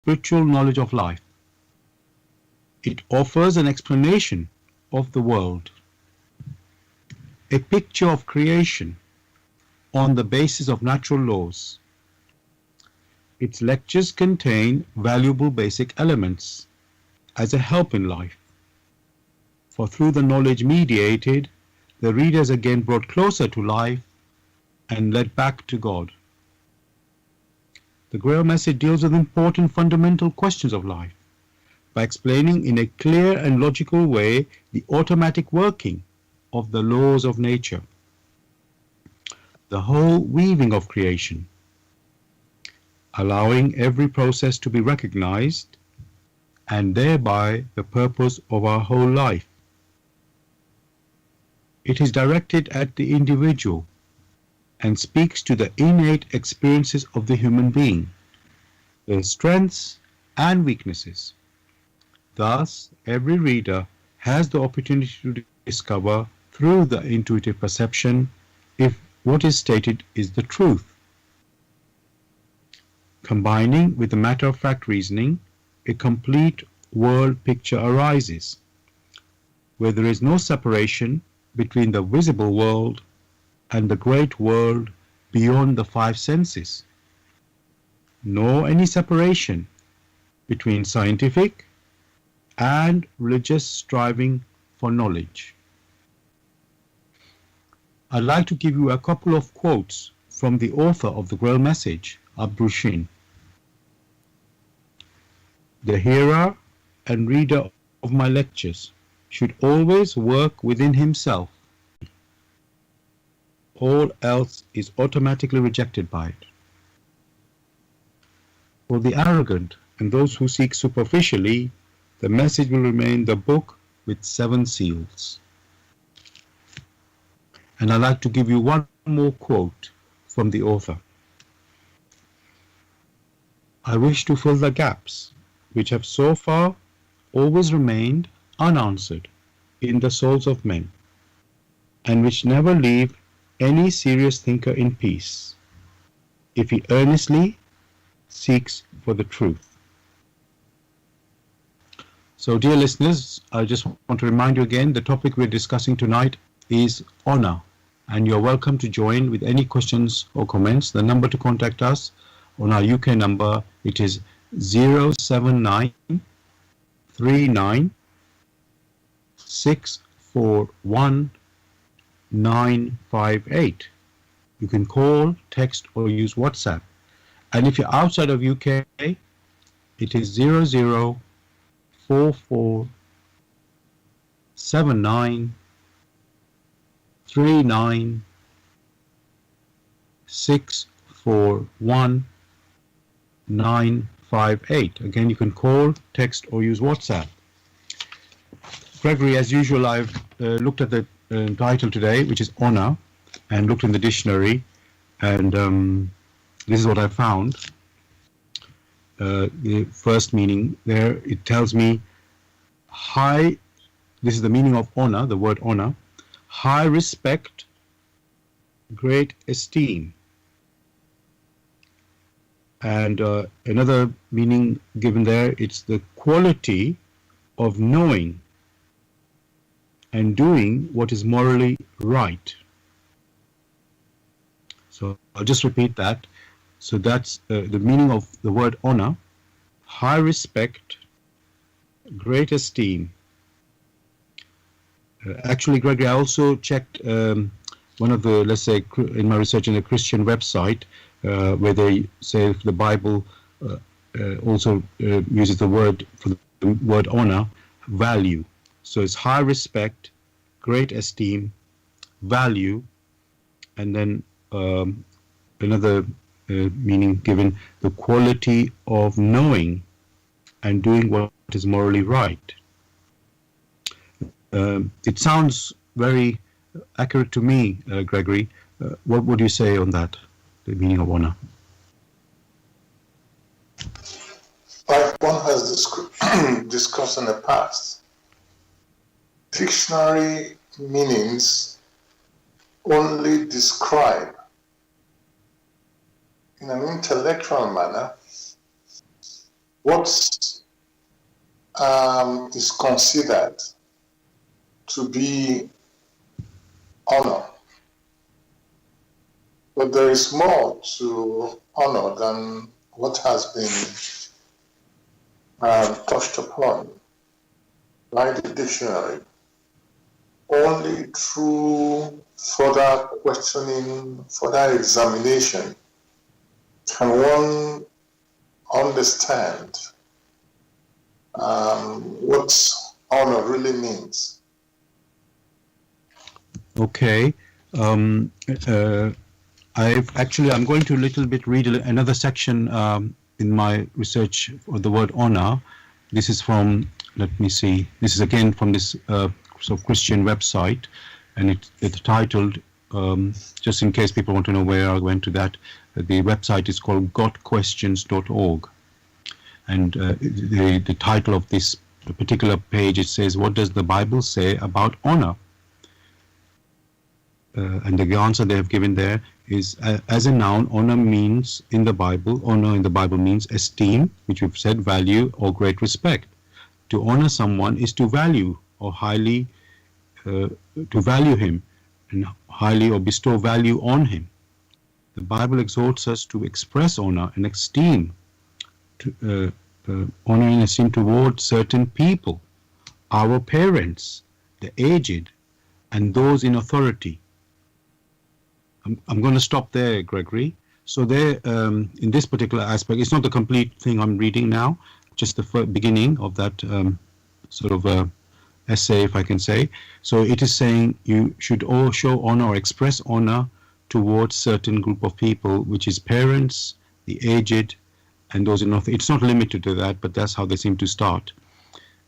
spiritual knowledge of life. It offers an explanation of the world, a picture of creation on the basis of natural laws. Its lectures contain valuable basic elements as a help in life, for through the knowledge mediated, the reader is again brought closer to life and led back to God. The GRAIL message deals with important fundamental questions of life by explaining in a clear and logical way the automatic working of the laws of nature, the whole weaving of creation, allowing every process to be recognized, and thereby the purpose of our whole life. It is directed at the individual and speaks to the innate experiences of the human being, their strengths and weaknesses. Thus, every reader has the opportunity to discover through the intuitive perception if what is stated is the truth. Combining with the matter-of-fact reasoning, a complete world picture arises, where there is no separation between the visible world and the great world beyond the five senses, nor any separation between scientific and religious striving for knowledge. I'd like to give you a couple of quotes from the author of the GRAIL message, Abdul. The hearer and reader of my lectures should always work within himself. All else is automatically rejected by it. For the arrogant and those who seek superficially, the message will remain the book with 7 seals. And I'd like to give you one more quote from the author. I wish to fill the gaps which have so far always remained unanswered in the souls of men, and which never leave any serious thinker in peace, if he earnestly seeks for the truth. So, dear listeners, I just want to remind you again, the topic we're discussing tonight is honor, and you're welcome to join with any questions or comments. The number to contact us on our UK number, it is 079 39 641 958. You can call, text or use WhatsApp. And if you're outside of UK, it is 0044 79 39 641 958. Again, you can call, text or use WhatsApp. Gregory, as usual, I've looked at the title today, which is honor, and looked in the dictionary, and this is what I found. The first meaning there, it tells me high, this is the meaning of honor, the word honor, high respect, great esteem. And another meaning given there, it's the quality of knowing and doing what is morally right. So I'll just repeat that. So that's the meaning of the word honor: high respect, great esteem. Actually, Gregory, I also checked one of the, let's say, in my research in a Christian website, where they say the Bible also uses the word, for the word honor, value. So it's high respect, great esteem, value, and then another meaning given, the quality of knowing and doing what is morally right. It sounds very accurate to me, Gregory. What would you say on that, the meaning of honor? Like one has discussed in the past, dictionary meanings only describe in an intellectual manner what is considered to be honor. But there is more to honor than what has been touched upon by the dictionary. Only through further questioning, further examination, can one understand what honor really means. Okay. I'm going to a little bit read another section in my research for the word honor. This is from, let me see, this is again from this sort of Christian website, and it's titled, just in case people want to know where I went to that, the website is called gotquestions.org. And the title of this particular page, it says, what does the Bible say about honor? And the answer they have given there is, as a noun, honor means in the Bible means esteem, which we've said, value or great respect. To honor someone is to value or highly, to value him and highly or bestow value on him. The Bible exhorts us to express honor and esteem, honor and esteem towards certain people, our parents, the aged, and those in authority. I'm going to stop there, Gregory. So there, in this particular aspect, it's not the complete thing I'm reading now, just the beginning of that sort of essay, if I can say. So it is saying you should all show honor or express honor towards certain group of people, which is parents, the aged, and those in authority. It's not limited to that, but that's how they seem to start.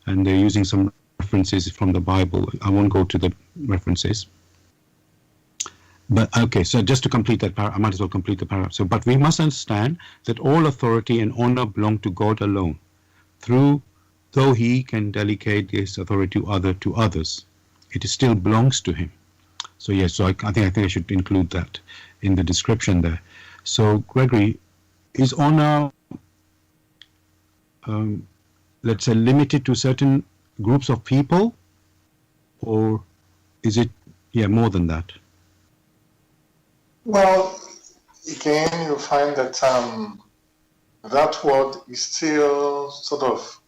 And they're using some references from the Bible. I won't go to the references. But okay, so just to complete that paragraph, I might as well complete the paragraph. So, but we must understand that all authority and honor belong to God alone, though he can delegate this authority to others, it still belongs to him. So yes, so I think I should include that in the description there. So Gregory, is honor, let's say, limited to certain groups of people, or is it more than that? Well, again, you find that that word is still sort of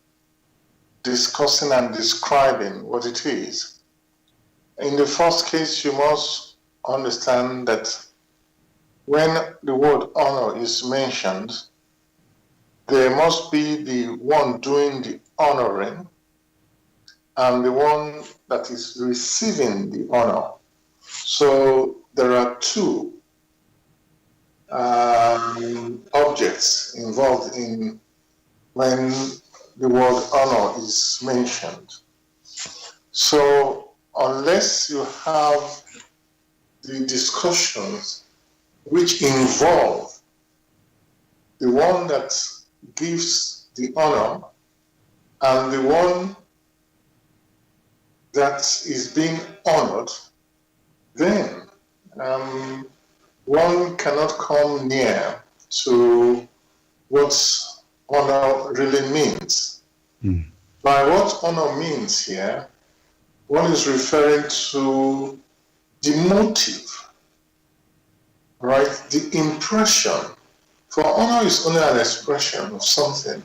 discussing and describing what it is. In the first case, you must understand that when the word honor is mentioned, there must be the one doing the honoring and the one that is receiving the honor. So there are two objects involved in when the word honor is mentioned. So unless you have the discussions which involve the one that gives the honor and the one that is being honored, then one cannot come near to what honor really means. By what honor means here, one is referring to the motive, right? The impression. For honor is only an expression of something.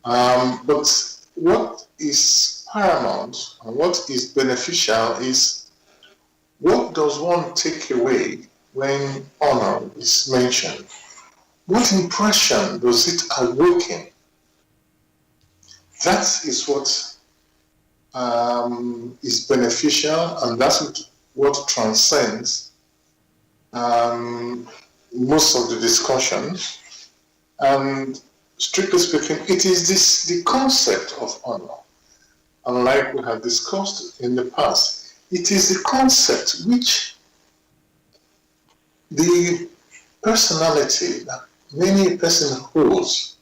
But what is paramount and what is beneficial is, what does one take away when honor is mentioned? What impression does it awaken? That is what is beneficial, and that's what transcends most of the discussions. And strictly speaking, it is the concept of honor. And like we have discussed in the past, it is the concept which the personality that many person holds.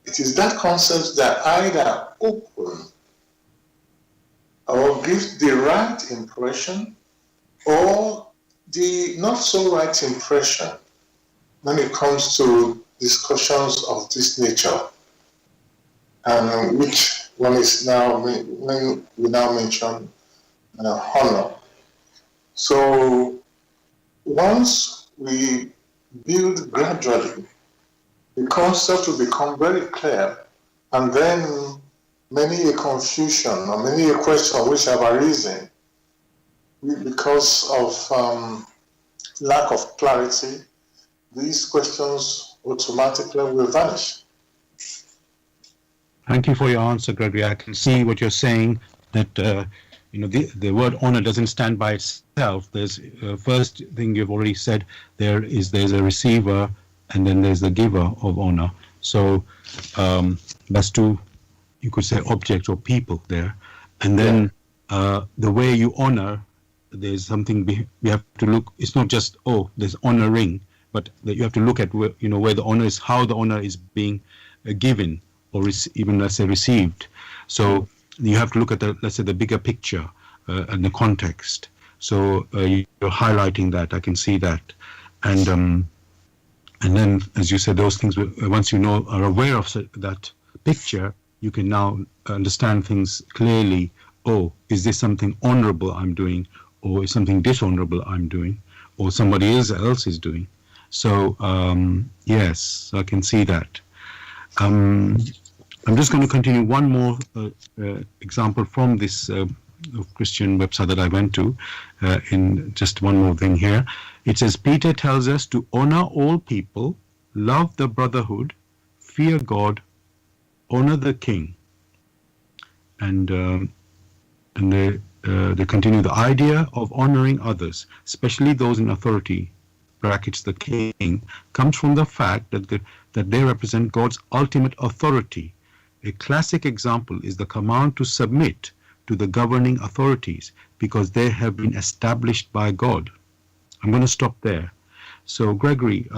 It is that concept that either open or gives the right impression or the not so right impression when it comes to discussions of this nature. and which one is now, when we now mention honor. So once we build gradually, the concept will become very clear, and then many a confusion or many a question which have arisen because of lack of clarity, these questions automatically will vanish. Thank you for your answer, Gregory. I can see what you're saying, that the word honor doesn't stand by itself. There's first thing you've already said, there's a receiver and then there's the giver of honor. So that's two, you could say, objects or people there. And then the way you honor, there's something we have to look. It's not just, there's honoring, but that you have to look at where the honor is, how the honor is being given, or even, let's say, received. So you have to look at the bigger picture and the context. So you're highlighting that. I can see that. And then, as you said, those things, once you are aware of that picture, you can now understand things clearly. Is this something honorable I'm doing, or is something dishonorable I'm doing, or somebody else is doing? So yes, I can see that. I'm just going to continue one more example from this Christian website that I went to, in just one more thing here. It says, Peter tells us to honor all people, love the brotherhood, fear God, honor the king. And they continue, the idea of honoring others, especially those in authority, brackets the king, comes from the fact that they represent God's ultimate authority. A classic example is the command to submit to the governing authorities because they have been established by God. I'm going to stop there. So, Gregory,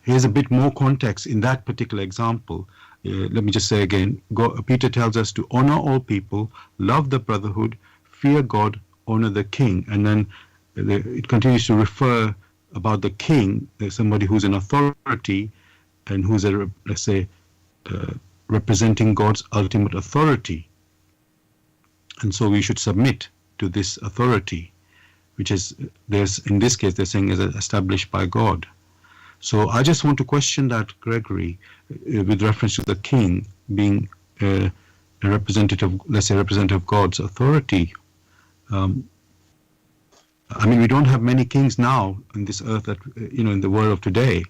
here's a bit more context in that particular example. Let me just say again, Peter tells us to honor all people, love the brotherhood, fear God, honor the king. And then it continues to refer about the king, somebody who's an authority and who's let's say, representing God's ultimate authority. And so we should submit to this authority, which is, in this case, they're saying is established by God. So I just want to question that, Gregory, with reference to the king being a representative, let's say, representative of God's authority. I mean, we don't have many kings now on this earth that, in the world of today.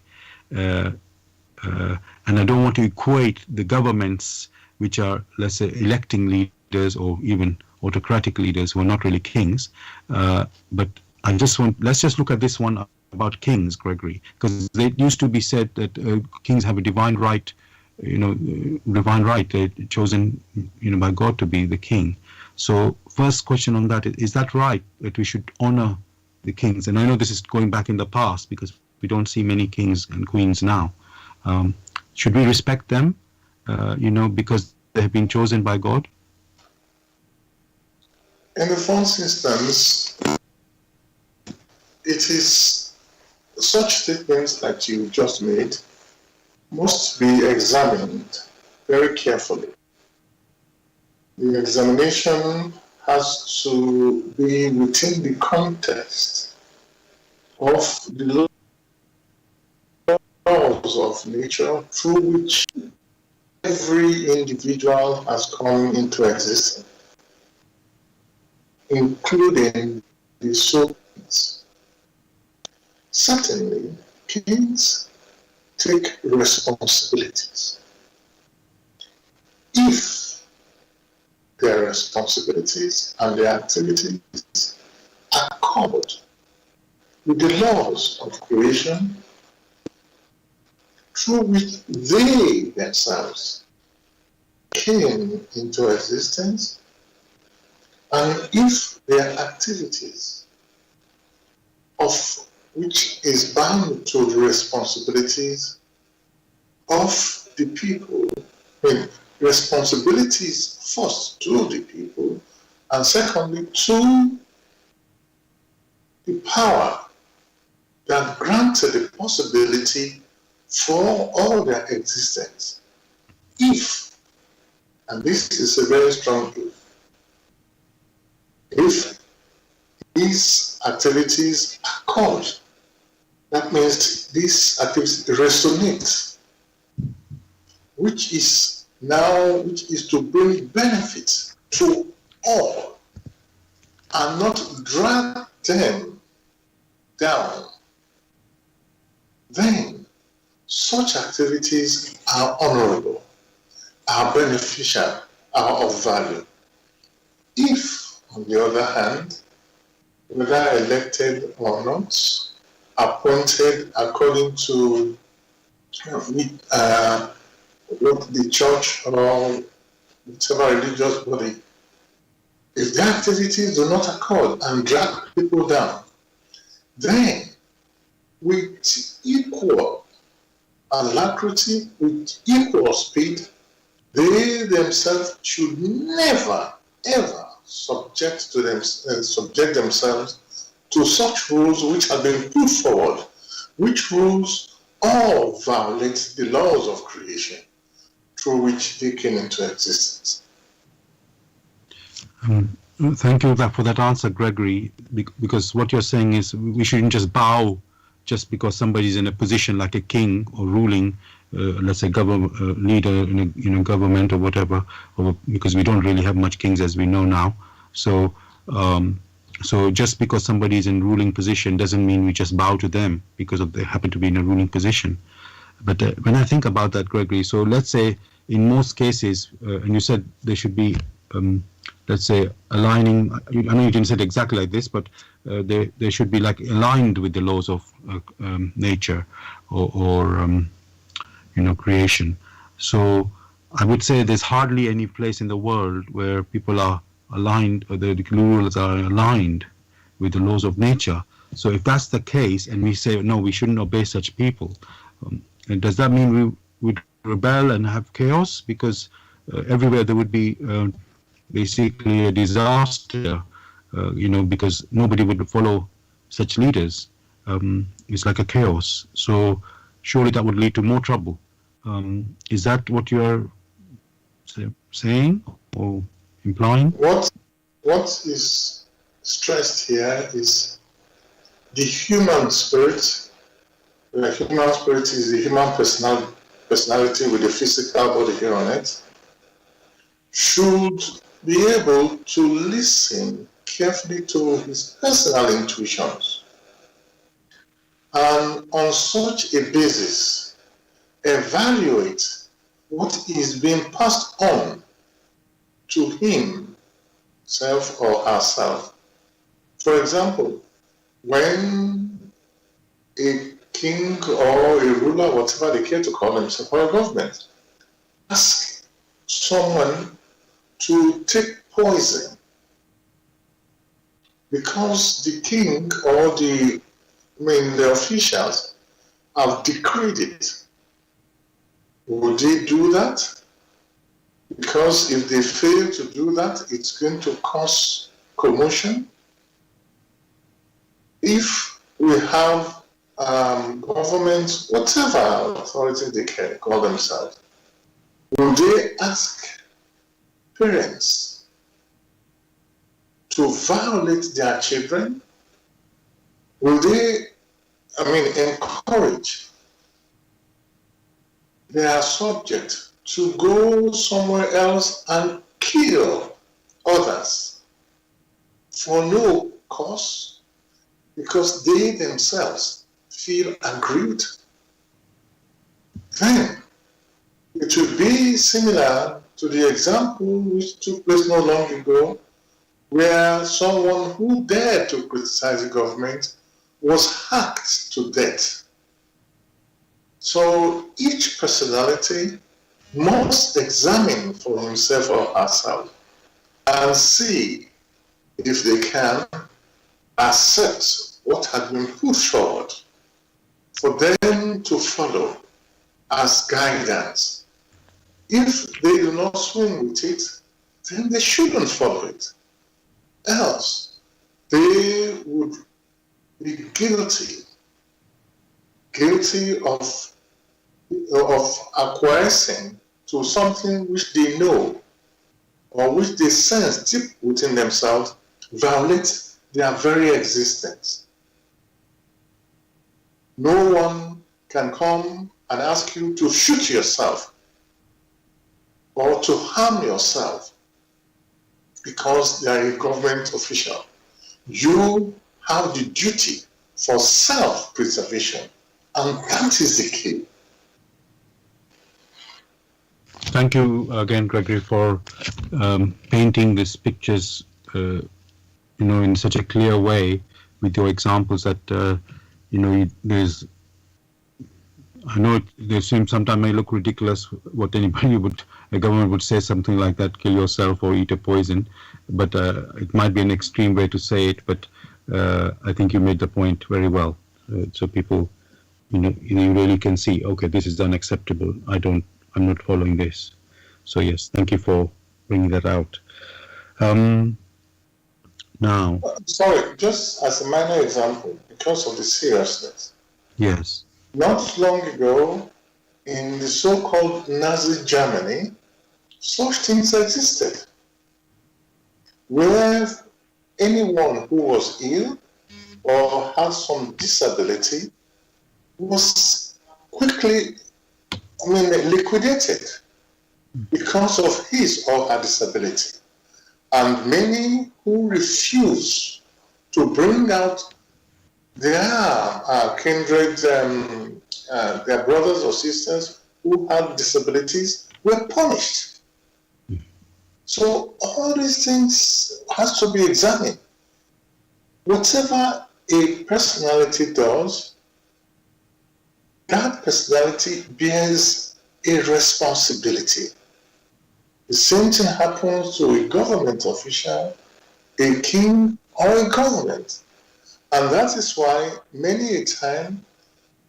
And I don't want to equate the governments which are, let's say, electing leaders or even autocratic leaders who are not really kings. But let's just look at this one about kings, Gregory, because it used to be said that kings have a divine right, they're chosen, by God to be the king. So first question on that, is that right, that we should honor the kings? And I know this is going back in the past because we don't see many kings and queens now. Should we respect them, because they have been chosen by God? In the first instance, it is such statements that you just made must be examined very carefully. The examination has to be within the context of the laws of nature through which every individual has come into existence, including the soul-kings. Certainly, kings take responsibilities. If their responsibilities and their activities accord with the laws of creation through which they themselves came into existence, and if their activities, of which is bound to the responsibilities of the people, responsibilities first to the people, and secondly to the power that granted the possibility for all their existence. if, and this is a very strong if these activities are called, that means these activities resonate, which is to bring benefit to all and not drag them down, then such activities are honorable, are beneficial, are of value. If, on the other hand, whether elected or not, appointed according to what the church or whatever religious body, if the activities do not accord and drag people down, then with equal alacrity, with equal speed, they themselves should never, ever subject themselves to such rules which have been put forward, which rules all violate the laws of creation through which they came into existence. Thank you for that answer, Gregory, because what you're saying is we shouldn't just bow just because somebody's in a position like a king or ruling, let's say, leader in a government or whatever, or because we don't really have much kings as we know now. So just because somebody is in ruling position doesn't mean we just bow to them because they happen to be in a ruling position. But when I think about that, Gregory, so let's say in most cases, and you said there should be, let's say, aligning, I know you didn't say it exactly like this, but they should be like aligned with the laws of nature or creation. So I would say there's hardly any place in the world where people are aligned, or the rules are aligned with the laws of nature. So if that's the case, and we say, no, we shouldn't obey such people, and does that mean we would rebel and have chaos? Because everywhere there would be basically a disaster, because nobody would follow such leaders. It's like a chaos. So surely that would lead to more trouble. Is that what you're saying or implying? What is stressed here is the human spirit. The human spirit is the human personality with the physical body here on it, should be able to listen carefully to his personal intuitions, and on such a basis evaluate what is being passed on to himself or herself. For example, when a king or a ruler, whatever they care to call themselves, or a government, ask someone to take poison because the king or the officials have decreed it, would they do that? Because if they fail to do that, it's going to cause commotion. If we have government, whatever authority they can call themselves, will they ask parents to violate their children? Will they, encourage their subject to go somewhere else and kill others for no cause, because they themselves feel aggrieved? Then it would be similar to the example which took place not long ago, where someone who dared to criticize the government was hacked to death. So each personality must examine for himself or herself and see if they can accept what had been put forward for them to follow as guidance. If they do not swing with it, then they shouldn't follow it. Else, they would be guilty of acquiescing to something which they know or which they sense deep within themselves violate their very existence. No one can come and ask you to shoot yourself or to harm yourself because they are a government official. You have the duty for self-preservation, and that is the key. Thank you again, Gregory, for painting these pictures, in such a clear way with your examples that, there's. I know they seem sometimes may look ridiculous. What a government would say something like that: kill yourself or eat a poison. But it might be an extreme way to say it. But I think you made the point very well, so people, you really can see. Okay, this is unacceptable. I'm not following this. So yes, thank you for bringing that out. Now, sorry, just as a minor example, because of the seriousness. Yes. Not long ago, in the so-called Nazi Germany, such things existed, where anyone who was ill or had some disability was quickly, liquidated because of his or her disability. And many who refused to bring out their kindred, their brothers or sisters who had disabilities were punished. So all these things has to be examined. Whatever a personality does, that personality bears a responsibility. The same thing happens to a government official, a king, or a government. And that is why many a time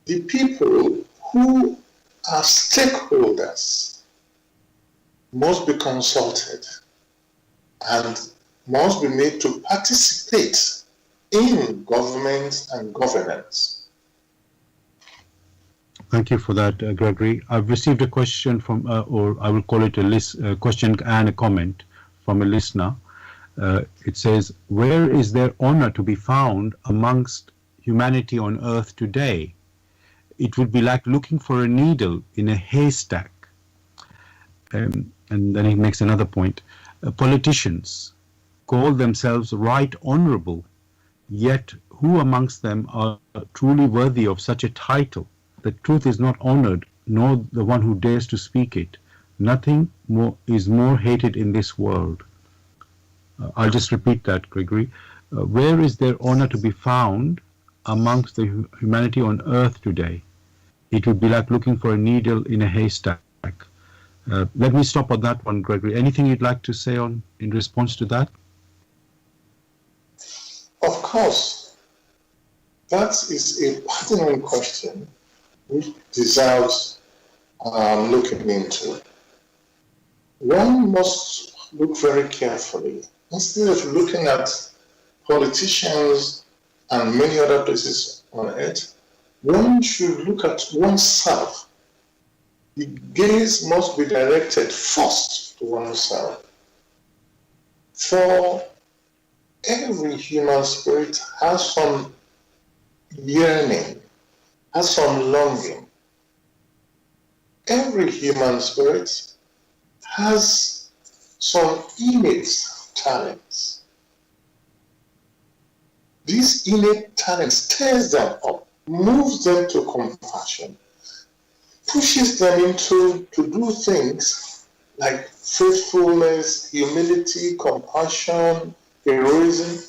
the people who are stakeholders must be consulted and must be made to participate in government and governance. Thank you for that, Gregory. I've received a question from, or I will call it a question and a comment from a listener. It says, where is there honor to be found amongst humanity on earth today? It would be like looking for a needle in a haystack. And then he makes another point. Politicians call themselves right honorable, yet who amongst them are truly worthy of such a title? The truth is not honored, nor the one who dares to speak it. Nothing is more hated in this world. I'll just repeat that, Gregory. Where is there honor to be found amongst the humanity on earth today? It would be like looking for a needle in a haystack. Let me stop on that one, Gregory. Anything you'd like to say in response to that? Of course. That is a pertinent question which deserves looking into. One must look very carefully. Instead of looking at politicians and many other places on earth, one should look at oneself. The gaze must be directed first to oneself. For every human spirit has some yearning, has some longing. Every human spirit has some innate talents. These innate talents stirs them up, moves them to compassion, pushes them to do things like faithfulness, humility, compassion, heroism.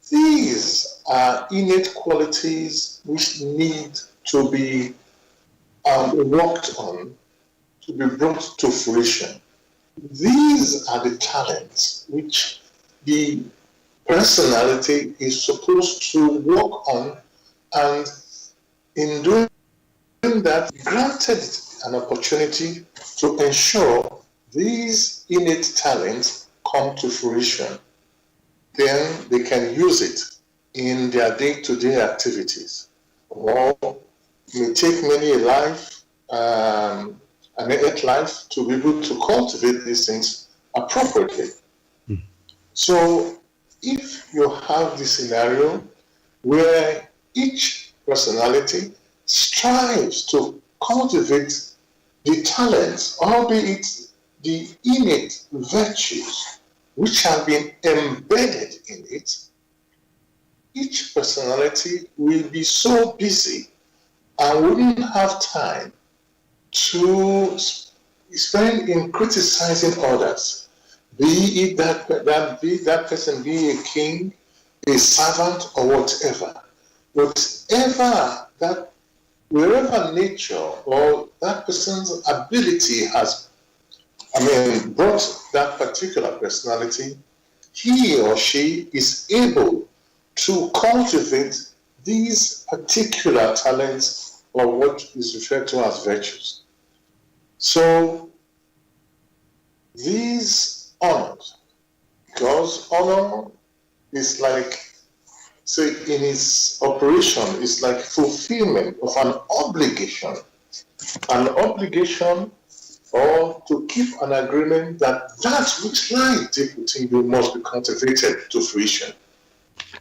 These are innate qualities which need to be worked on, to be brought to fruition. These are the talents which the personality is supposed to work on, and in doing that, granted an opportunity to ensure these innate talents come to fruition. Then they can use it in their day-to-day activities. Or it may take many a life an earth life to be able to cultivate these things appropriately. So if you have this scenario where each personality strives to cultivate the talents, albeit the innate virtues which have been embedded in it, each personality will be so busy and wouldn't have time to spend in criticizing others. Be it that person be a king, a servant, or whatever. Wherever nature or that person's ability has, brought that particular personality, he or she is able to cultivate these particular talents or what is referred to as virtues. So these honors, because honor is like, say, in its operation, is like fulfillment of an obligation or to keep an agreement that which lies deep within you must be cultivated to fruition.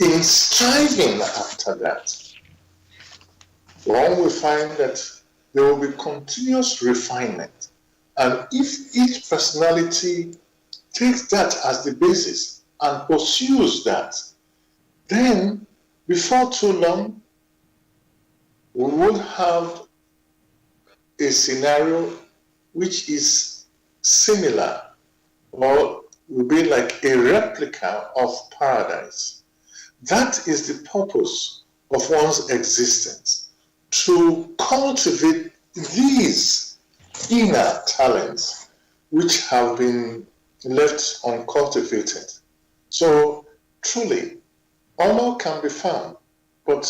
In striving after that, one will find that there will be continuous refinement. And if each personality takes that as the basis and pursues that, then before too long, we would have a scenario which is similar or will be like a replica of paradise. That is the purpose of one's existence, to cultivate these inner talents which have been left uncultivated. So truly, honor can be found, but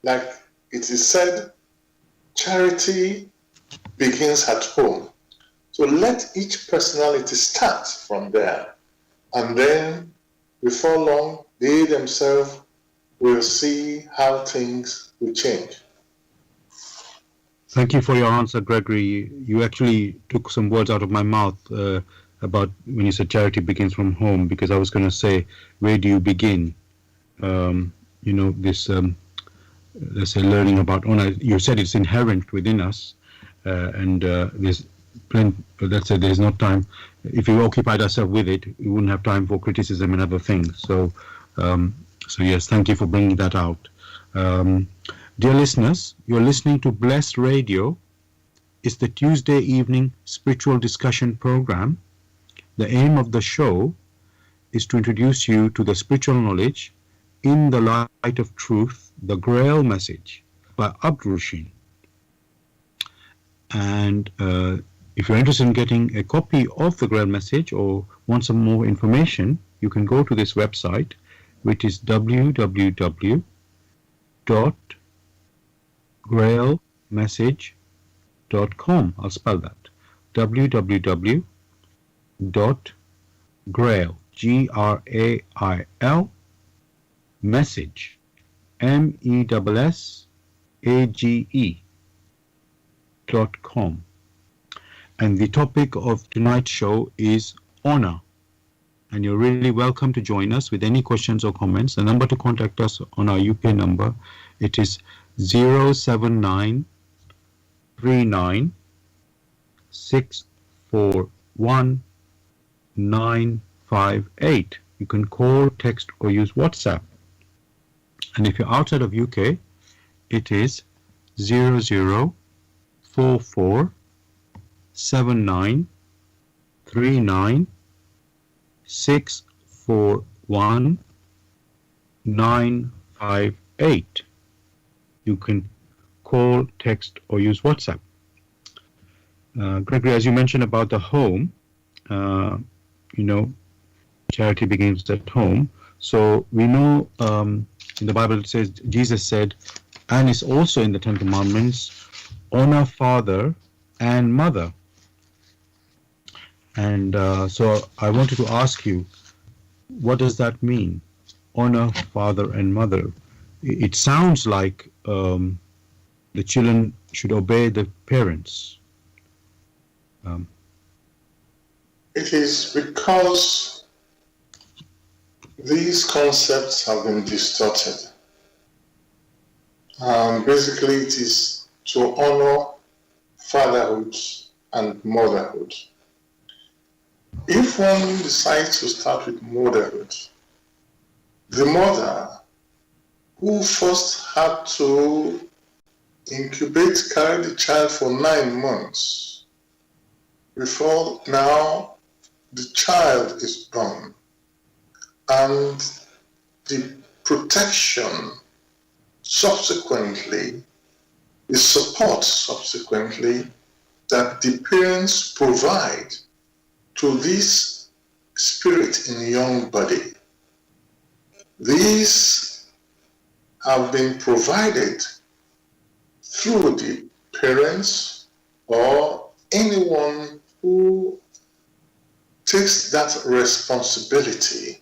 like it is said, charity begins at home. So let each personality start from there, and then before long, they themselves will see how things will change. Thank you for your answer, Gregory. You actually took some words out of my mouth about when you said charity begins from home, because I was going to say, where do you begin? Let's say, learning about honor. You said it's inherent within us, and there's plenty. Let's say there's not time. If we occupied ourselves with it, we wouldn't have time for criticism and other things. So yes, thank you for bringing that out. Dear listeners, you're listening to Blessed Radio. It's the Tuesday evening spiritual discussion program. The aim of the show is to introduce you to the spiritual knowledge in the light of truth, the GRAIL message by Abdurrashid. And if you're interested in getting a copy of the GRAIL message or want some more information, you can go to this website, which is www.grailmessage.com. I'll spell that. www.grail, GRAIL, message, MESSAGE.com. And the topic of tonight's show is honor. And you're really welcome to join us with any questions or comments. The number to contact us on our UK number, it is 079 39 641 958. You can call, text, or use WhatsApp. And if you're outside of UK, it is 0044 79 39 641 958. You can call, text, or use WhatsApp. Gregory, as you mentioned about the home, charity begins at home. So we know in the Bible it says, Jesus said, and it's also in the Ten Commandments, honor father and mother. And so I wanted to ask you, what does that mean? Honor father and mother. It sounds like the children should obey the parents. It is because these concepts have been distorted. Basically, it is to honor fatherhood and motherhood. If one decides to start with motherhood, the mother who first had to incubate, carry the child for 9 months before now the child is born, and the protection subsequently, the support subsequently that the parents provide to this spirit in young body. These have been provided through the parents or anyone who takes that responsibility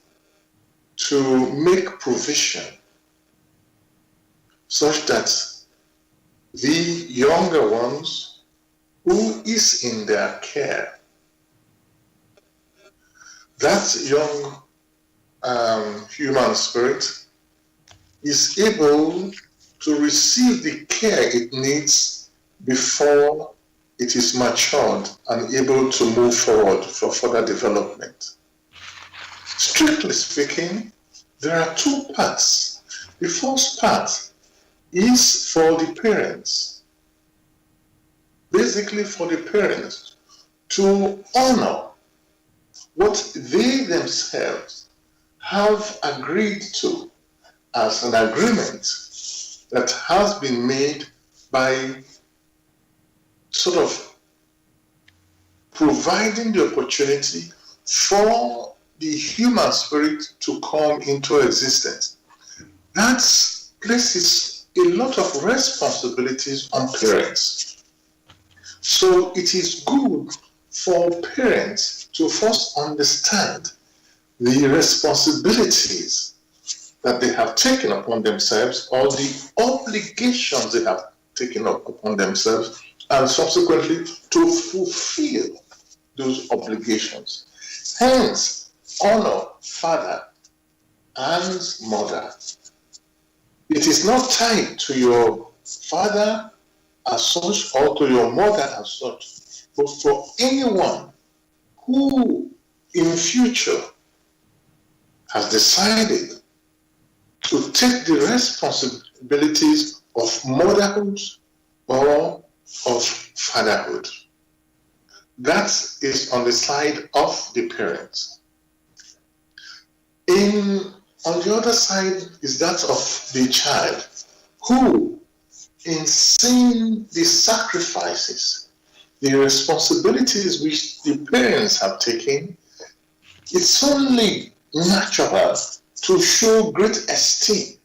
to make provision such that the younger ones who is in their care, that young human spirit is able to receive the care it needs before it is matured and able to move forward for further development. Strictly speaking, there are 2 parts. The first part is for the parents, basically for the parents to honor what they themselves have agreed to as an agreement that has been made by sort of providing the opportunity for the human spirit to come into existence. That places a lot of responsibilities on parents. So it is good for parents to first understand the responsibilities that they have taken upon themselves or the obligations they have taken up upon themselves, and subsequently to fulfill those obligations. Hence, honor father and mother. It is not tied to your father as such or to your mother as such, but for anyone who in future has decided to take the responsibilities of motherhood or of fatherhood. That is on the side of the parents. On the other side is that of the child, who, in seeing the sacrifices, the responsibilities which the parents have taken, it's only natural to show great esteem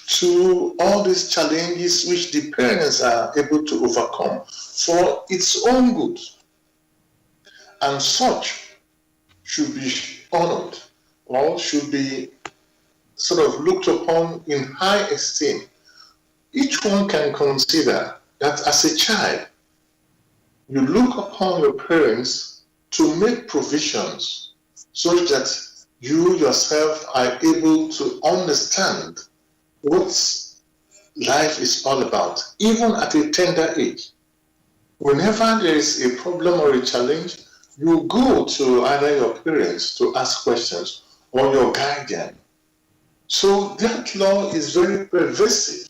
to all these challenges which the parents are able to overcome for its own good. And such should be honored or should be sort of looked upon in high esteem. Each one can consider that as a child, you look upon your parents to make provisions such that you yourself are able to understand what life is all about, even at a tender age. Whenever there is a problem or a challenge, you go to either your parents to ask questions or your guardian. So that law is very pervasive,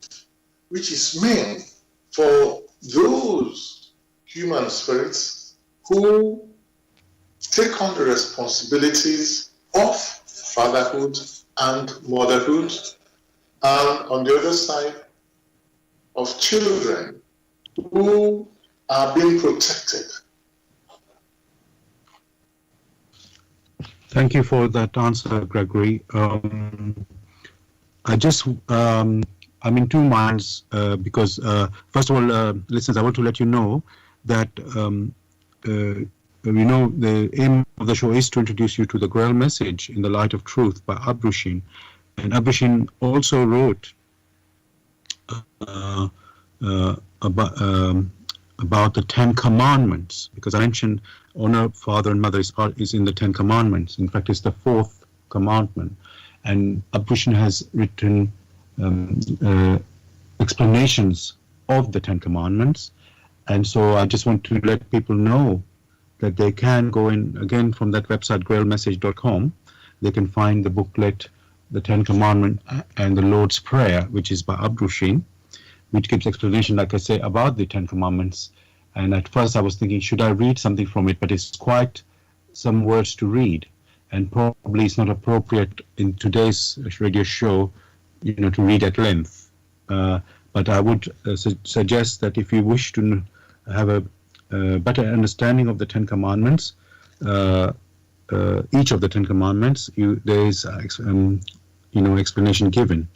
which is meant for those human spirits who take on the responsibilities of fatherhood and motherhood, and on the other side of children who are being protected. Thank you for that answer, Gregory. I'm in 2 minds because, first of all, listeners, I want to let you know that we know the aim of the show is to introduce you to the GRAIL message in the light of truth by Abdushin. And Abdushin also wrote about about the Ten Commandments, because I mentioned honor father and mother is in the Ten Commandments. In fact, it's the fourth commandment. And Abdushan has written explanations of the Ten Commandments. And so I just want to let people know that they can go in, again, from that website, grailmessage.com. They can find the booklet, The Ten Commandments and the Lord's Prayer, which is by Abdushan, which gives explanation, like I say, about the Ten Commandments. And at first I was thinking, should I read something from it? But it's quite some words to read, and probably it's not appropriate in today's radio show, to read at length. But I would suggest that if you wish to have a better understanding of the Ten Commandments, each of the Ten Commandments, there is explanation given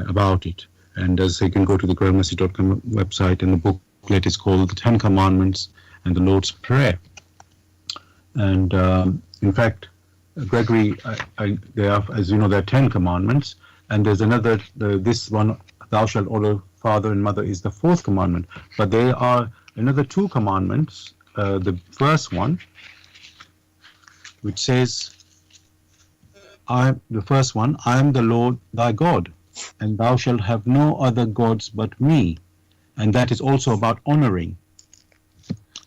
about it. And as you can go to the grailmessage.com website, and the booklet is called The Ten Commandments and the Lord's Prayer. And in fact, Gregory, there are, as you know, there are 10 commandments, and there's another, this one, thou shalt honor father and mother, is the fourth commandment. But there are another 2 commandments. The first one, which says, I am the Lord thy God, and thou shalt have no other gods but me. And that is also about honoring.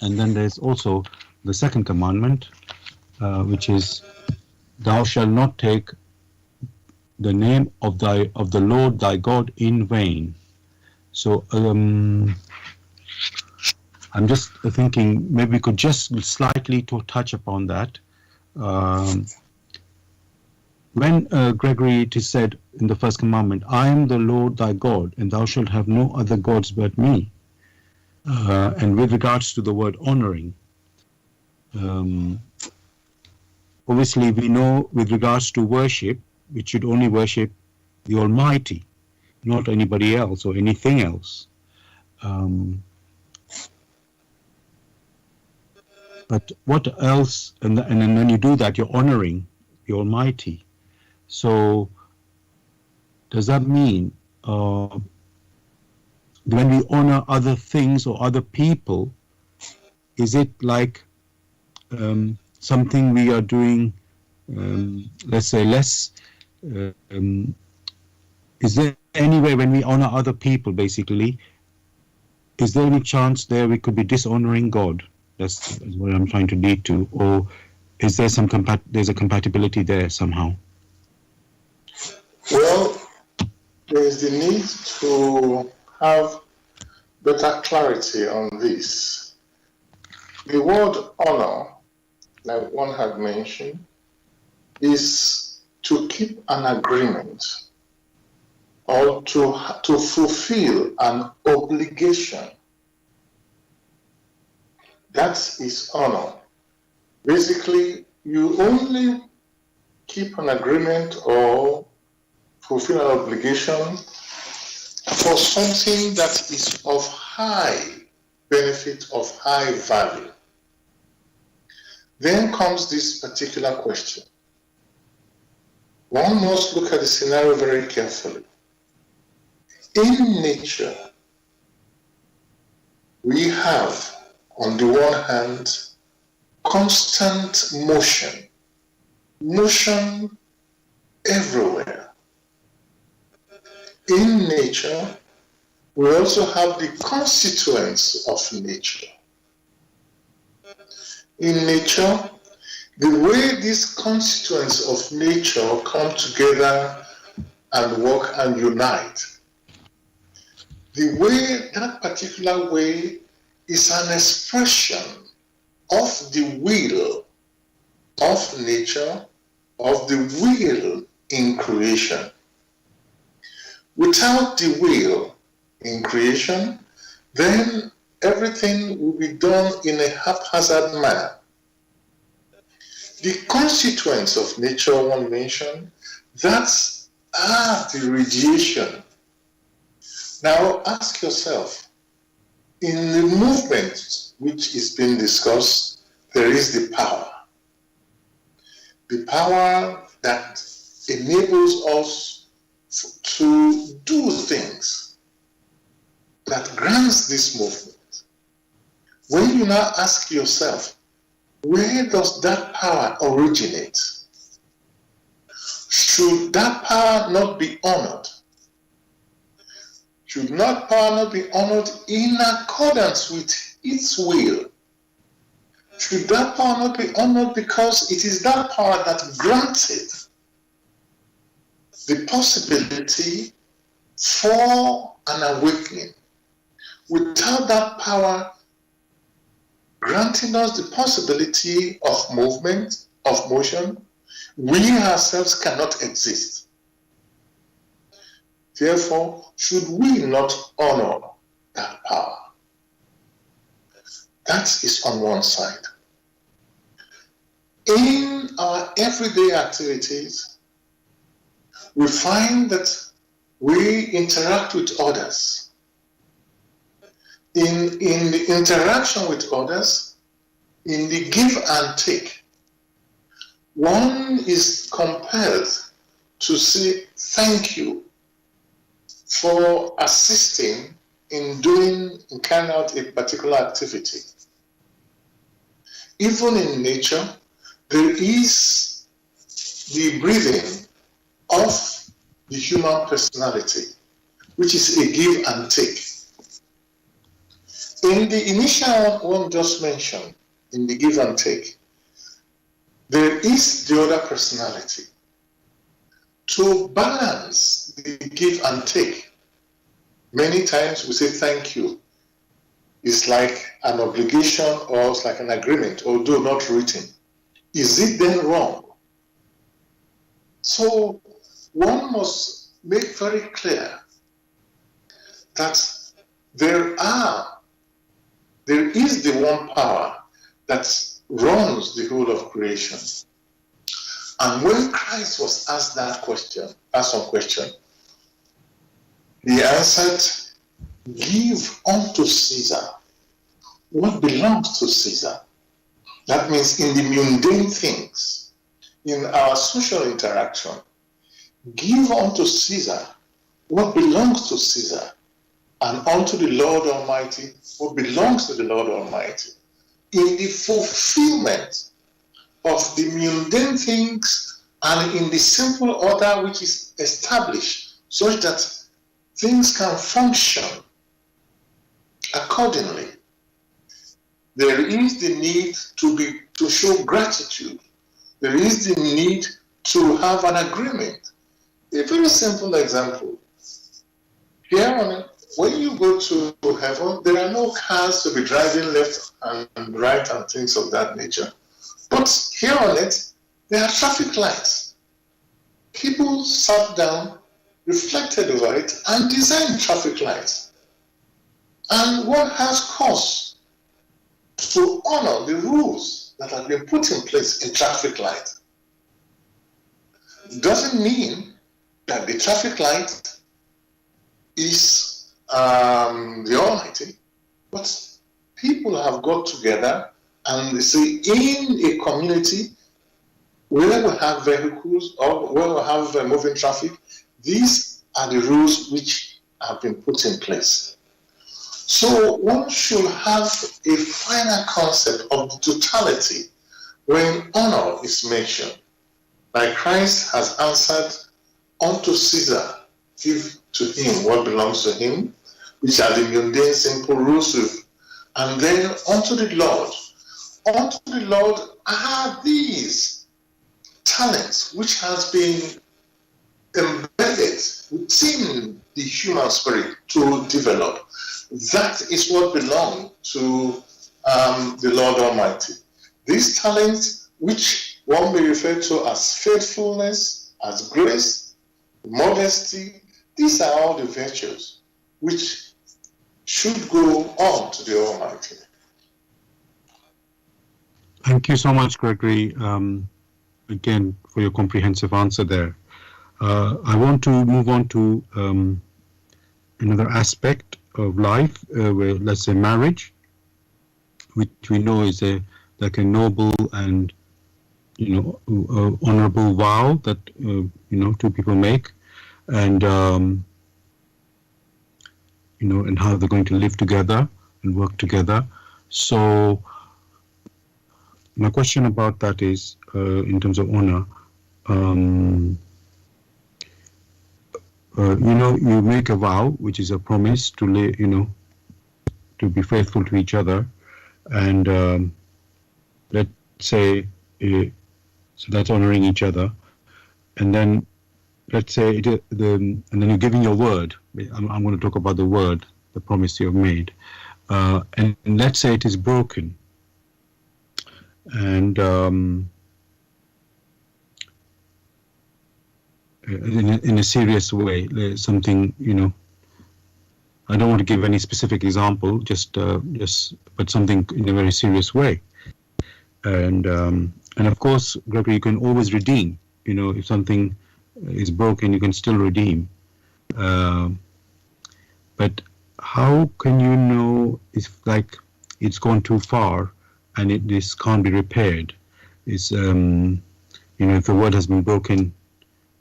And then there's also the second commandment, which is, thou shalt not take the name of the Lord thy God in vain. So I'm just thinking maybe we could just slightly touch upon that. When Gregory, it is said in the first commandment, I am the Lord thy God, and thou shalt have no other gods but me. And with regards to the word honoring, obviously we know with regards to worship, we should only worship the Almighty, not anybody else or anything else. But what else? And then when you do that, you're honoring the Almighty. So does that mean when we honor other things or other people, is it like something we are doing, let's say, less? Is there any way when we honor other people, basically, is there any chance there we could be dishonoring God? That's what I'm trying to lead to. Or is there there's a compatibility there somehow? Well, there is the need to have better clarity on this. The word honor, like one had mentioned, is to keep an agreement or to fulfill an obligation. That is honor. Basically, you only keep an agreement or fulfill an obligation for something that is of high benefit, of high value. Then comes this particular question. One must look at the scenario very carefully. In nature, we have, on the one hand, constant motion everywhere. In nature, we also have the constituents of nature. In nature, the way these constituents of nature come together and work and unite, the way, that particular way, is an expression of the will of nature, of the will in creation. Without the will in creation, then everything will be done in a haphazard manner. The constituents of nature, one mentioned, that's the radiation. Now ask yourself, in the movement which is being discussed, there is the power. The power that enables us to do things, that grants this movement. when you now ask yourself, where does that power originate? Should that power not be honored? Should that power not be honored in accordance with its will? Should that power not be honored because it is that power that granted the possibility for an awakening? Without that power granting us the possibility of movement, of motion, we ourselves cannot exist. Therefore, should we not honor that power? That is on one side. In our everyday activities, we find that we interact with others. In the interaction with others, in the give and take, one is compelled to say thank you for assisting in carrying out a particular activity. Even in nature, there is the breathing of the human personality, which is a give and take. In the initial one just mentioned, in the give and take, there is the other personality. To balance the give and take, many times we say thank you. It's like an obligation or it's like an agreement, although not written. Is it then wrong? So one must make very clear that there is the one power that runs the whole of creation. And when Christ was asked some question, he answered, give unto Caesar what belongs to Caesar. That means in the mundane things, in our social interaction, give unto Caesar what belongs to Caesar, and unto the Lord Almighty what belongs to the Lord Almighty. In the fulfillment of the mundane things and in the simple order which is established such that things can function accordingly. There is the need to show gratitude. There is the need to have an agreement. A very simple example. Here on it, when you go to heaven, there are no cars to be driving left and right and things of that nature. But here on it, there are traffic lights. People sat down, reflected over it, and designed traffic lights. And one has cause to honor the rules that have been put in place in traffic light. Doesn't mean that the traffic light is the Almighty, but people have got together and they say in a community where we have vehicles or where we have moving traffic, these are the rules which have been put in place. So one should have a final concept of the totality when honor is mentioned. Like Christ has answered, unto Caesar, give to him what belongs to him, which are the mundane, simple rules. And then unto the Lord are these talents which has been embedded within the human spirit to develop. That is what belongs to the Lord Almighty. These talents, which one may refer to as faithfulness, as grace, modesty, these are all the virtues which should go on to the Almighty. Thank you so much, Gregory, again, for your comprehensive answer there. I want to move on to another aspect of life, where, let's say, marriage, which we know is like a noble and honorable vow that two people make, and and how they're going to live together and work together. So my question about that is, in terms of honor, you make a vow, which is a promise to to be faithful to each other, and let's say, so that's honoring each other, and then let's say and then you're giving your word. I'm going to talk about the word, the promise you have made, and let's say it is broken, and in a serious way, something, I don't want to give any specific example, just but something in a very serious way, and of course, Gregory, you can always redeem. If something is broken, you can still redeem. But how can you know if it's gone too far and this can't be repaired? If the word has been broken,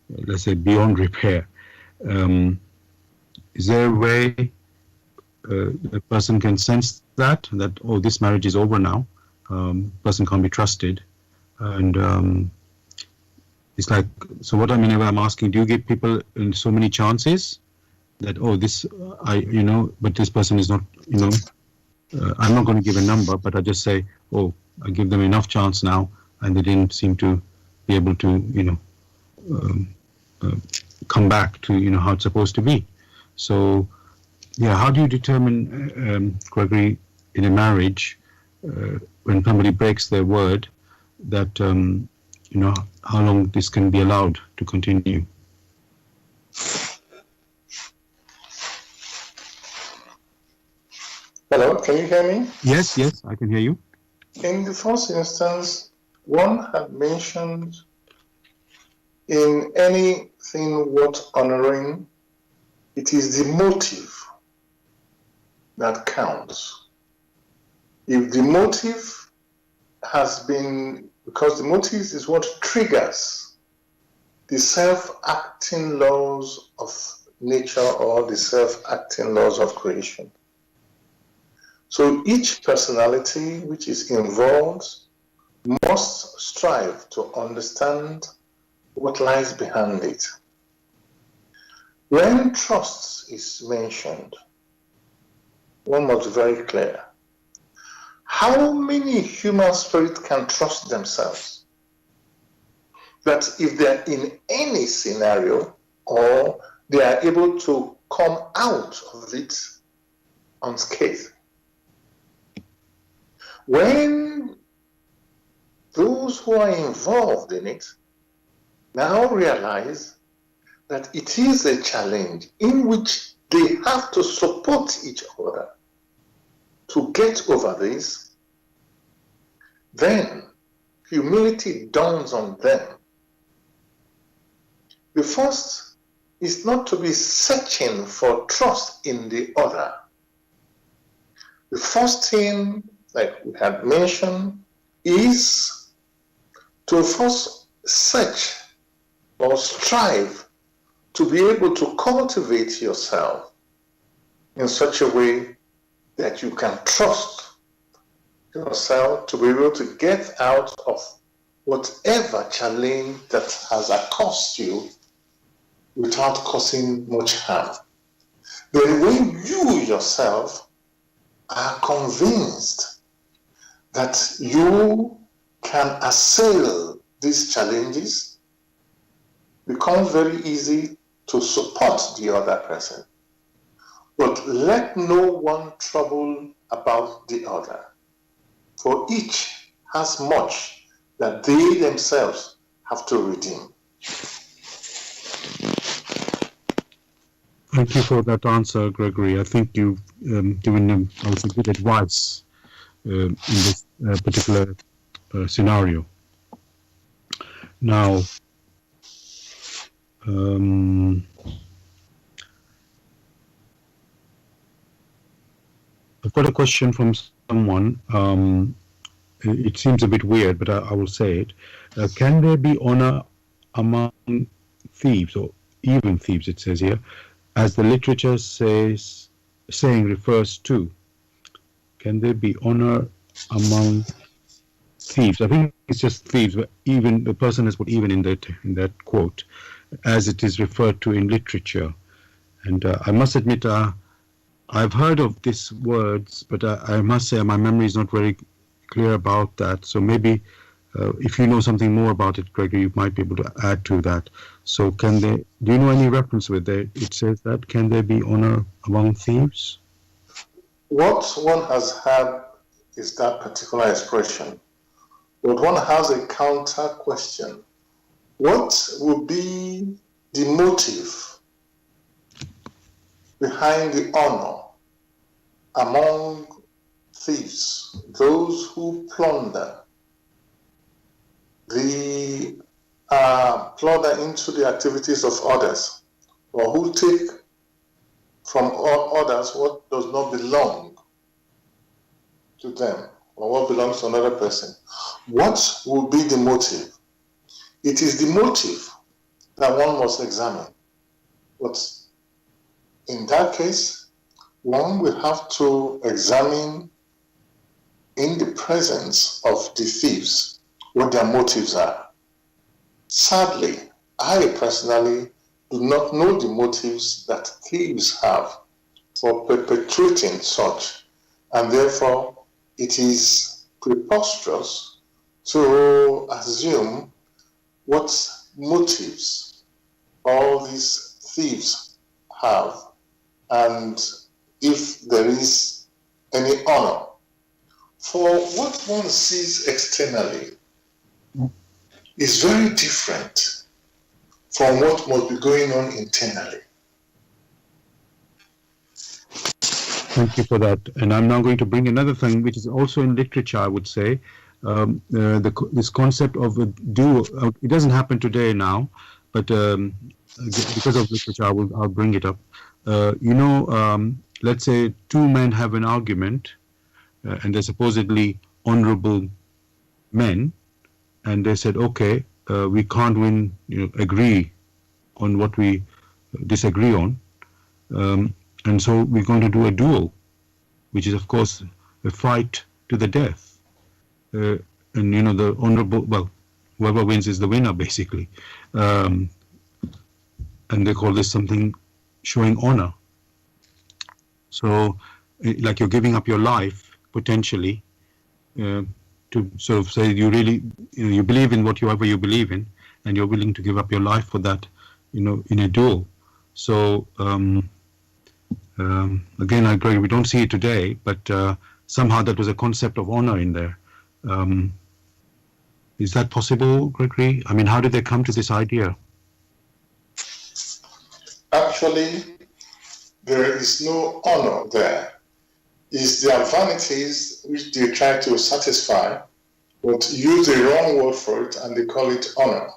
let's say beyond repair, is there a way a person can sense that oh, this marriage is over now, person can't be trusted, and it's like, so what I'm asking, do you give people so many chances that, oh, this, but this person is not, I'm not going to give a number, but I just say, oh, I give them enough chance now, and they didn't seem to be able to, come back to, how it's supposed to be. So, yeah, how do you determine, Gregory, in a marriage, when somebody breaks their word, that, how long this can be allowed to continue? Hello, can you hear me? Yes, I can hear you. In the first instance, one had mentioned in anything worth honoring, it is the motive that counts. If the motive has been, because the motive is what triggers the self-acting laws of nature or the self-acting laws of creation. So each personality which is involved must strive to understand what lies behind it. When trust is mentioned, one must be very clear. How many human spirits can trust themselves? That if they're in any scenario, or they are able to come out of it unscathed. When those who are involved in it now realize that it is a challenge in which they have to support each other to get over this, then humility dawns on them. The first is not to be searching for trust in the other. The first thing, like we had mentioned, is to first search or strive to be able to cultivate yourself in such a way that you can trust yourself to be able to get out of whatever challenge that has accosted you without causing much harm. Then when you yourself are convinced that you can assail these challenges, it becomes very easy to support the other person. But let no one trouble about the other, for each has much that they themselves have to redeem. Thank you for that answer, Gregory. I think you've given them also good advice in this particular scenario. Now, I've got a question from someone. It seems a bit weird, but I will say it. Can there be honor among thieves, or even thieves, it says here, as the literature saying refers to? can there be honor among thieves? I think it's just thieves, but even the person has put even in that quote, as it is referred to in literature. And I must admit, I've heard of these words, but I must say my memory is not very clear about that. So maybe if you know something more about it, Gregory, you might be able to add to that. So do you know any reference where it says that? Can there be honor among thieves? What one has had is that particular expression, but one has a counter question. What would be the motive behind the honor among thieves, those who plunder, plunder into the activities of others, or who take from others what does not belong to them, or what belongs to another person? What will be the motive? It is the motive that one must examine. But in that case, one will have to examine in the presence of the thieves what their motives are. Sadly, I personally do not know the motives that thieves have for perpetrating such, and therefore it is preposterous to assume what motives all these thieves have, and if there is any honor. For what one sees externally is very different from what must be going on internally. Thank you for that. And I'm now going to bring another thing, which is also in literature, I would say. This concept of a duel. It doesn't happen today now, but because of literature, I'll bring it up. Let's say two men have an argument, and they're supposedly honorable men, and they said, okay, we can't agree on what we disagree on, and so we're going to do a duel, which is of course a fight to the death. And the honorable, whoever wins is the winner, basically. And they call this something showing honor. So, like you're giving up your life potentially to sort of say you really, you believe in whatever you believe in, and you're willing to give up your life for that, in a duel. So again, I agree. We don't see it today, but somehow that was a concept of honor in there. Is that possible, Gregory? I mean, how did they come to this idea? Actually, there is no honor there. It's their vanities which they try to satisfy, but use the wrong word for it, and they call it honor.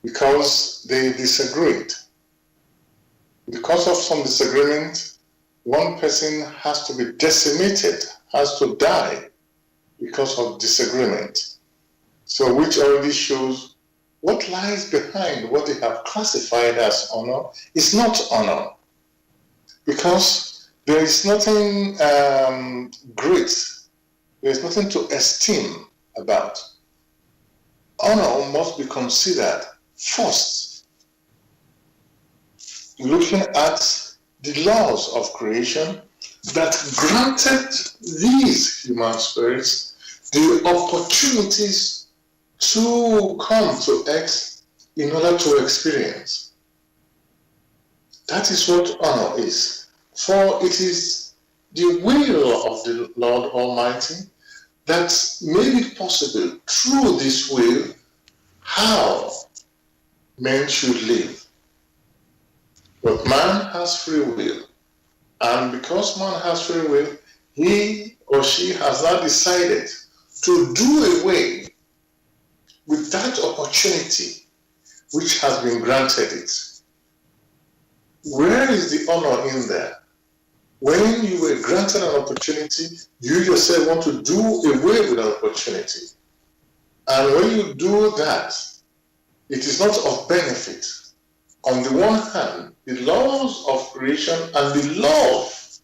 Because they disagreed. Because of some disagreement, one person has to be decimated, has to die because of disagreement. So which already shows what lies behind what they have classified as honor is not honor. Because there is nothing great, there is nothing to esteem about. Honor must be considered first, looking at the laws of creation that granted these human spirits the opportunities to come to X in order to experience. That is what honor is. For it is the will of the Lord Almighty that made it possible through this will how men should live. But man has free will. And because man has free will, he or she has now decided to do away with that opportunity which has been granted it. Where is the honor in there? When you were granted an opportunity, you yourself want to do away with an opportunity. And when you do that, it is not of benefit. On the one hand, the laws of creation and the love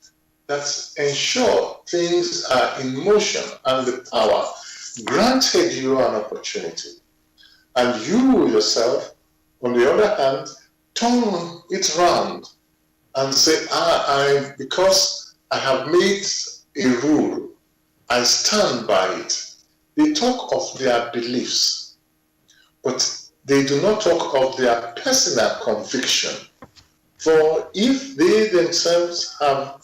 that ensure things are in motion and the power granted you an opportunity. And you yourself, on the other hand, turn it round and say, because I have made a rule, I stand by it. They talk of their beliefs, but they do not talk of their personal conviction. For if they themselves have